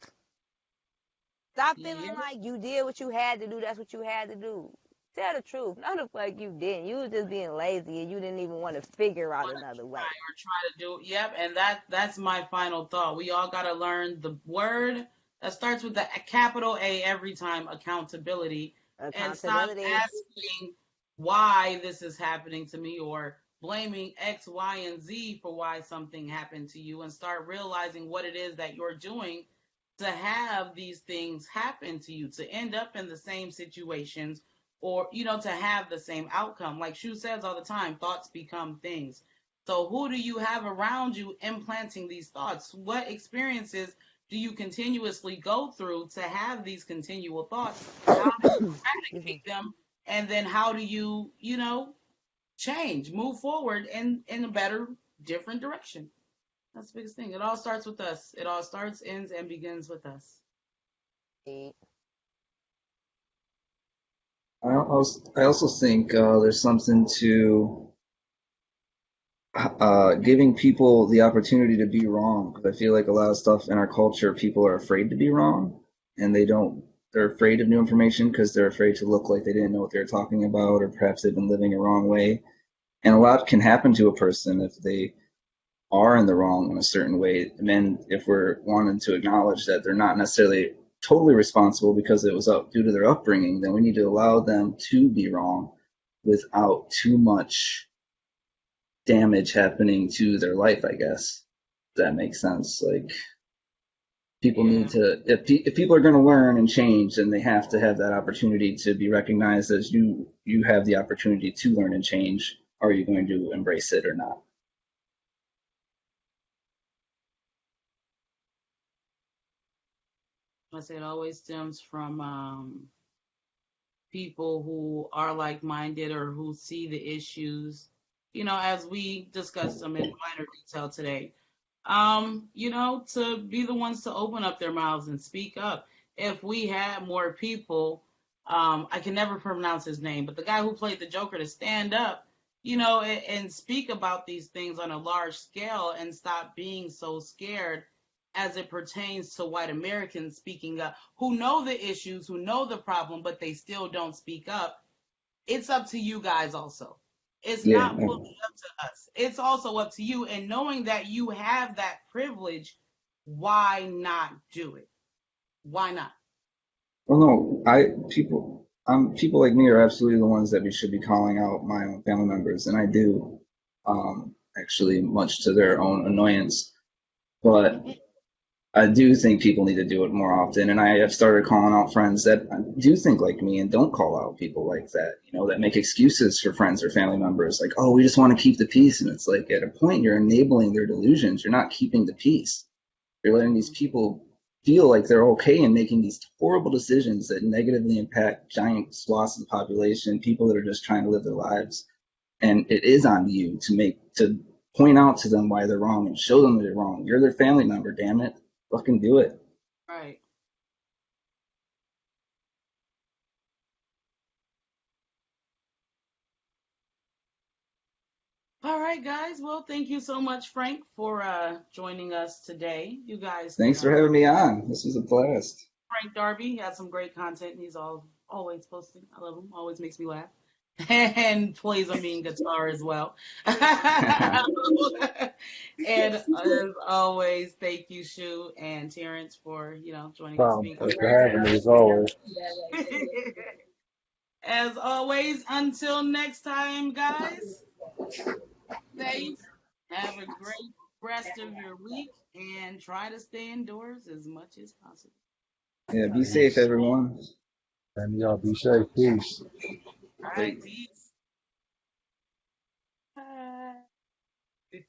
Stop feeling like you did what you had to do. That's what you had to do. Tell the truth. No, the fuck you didn't. You was just being lazy and you didn't even want to figure out another way. Or try to do. Yep, and that's my final thought. We all gotta learn the word that starts with the capital A every time, accountability. And stop asking why this is happening to me or blaming X, Y, and Z for why something happened to you, and start realizing what it is that you're doing to have these things happen to you, to end up in the same situations, or to have the same outcome. Like Shu says all the time, thoughts become things. So who do you have around you implanting these thoughts? What experiences do you continuously go through to have these continual thoughts? How do you eradicate them? And then how do you, change, move forward in a better, different direction? That's the biggest thing. It all starts with us. It all starts, ends, and begins with us. I also think there's something to giving people the opportunity to be wrong. Because I feel like a lot of stuff in our culture, people are afraid to be wrong, and they're afraid of new information because they're afraid to look like they didn't know what they were talking about, or perhaps they've been living a wrong way. And a lot can happen to a person if they are in the wrong in a certain way. And then if we're wanting to acknowledge that they're not necessarily totally responsible because it was due to their upbringing, then we need to allow them to be wrong without too much damage happening to their life, I guess. If that makes sense. Like, people need to, if people are going to learn and change, then they have to have that opportunity to be recognized as you have the opportunity to learn and change. Are you going to embrace it or not? I say it always stems from people who are like-minded or who see the issues, as we discussed them in minor detail today. To be the ones to open up their mouths and speak up. If we had more people, I can never pronounce his name, but the guy who played the Joker, to stand up, and speak about these things on a large scale and stop being so scared as it pertains to white Americans speaking up, who know the issues, who know the problem, but they still don't speak up. It's up to you guys also. It's not fully up to us. It's also up to you. And knowing that you have that privilege, why not do it? Why not? Well, no, people like me are absolutely the ones that we should be calling out my own family members, and I do, actually, much to their own annoyance. But I do think people need to do it more often, and I have started calling out friends that do think like me and don't call out people like that, that make excuses for friends or family members, like, oh, we just want to keep the peace. And it's like, at a point, you're enabling their delusions. You're not keeping the peace. You're letting these people feel like they're okay and making these horrible decisions that negatively impact giant swaths of the population, people that are just trying to live their lives. And it is on you to point out to them why they're wrong and show them that they're wrong. You're their family member, damn it. Fucking do it. Right. All right, guys. Well, thank you so much, Frank, for joining us today. You guys Thanks for having me on. This was a blast. Frank Darby. He has some great content. He's always posting. I love him. Always makes me laugh. And plays a mean guitar as well. And as always, thank you, Shu and Terrence, for joining us. Thanks for having me as always. As always, until next time, guys. Safe. Have a great rest of your week and try to stay indoors as much as possible. Yeah, be safe, everyone. And y'all be safe. Peace. All right, peace. Bye.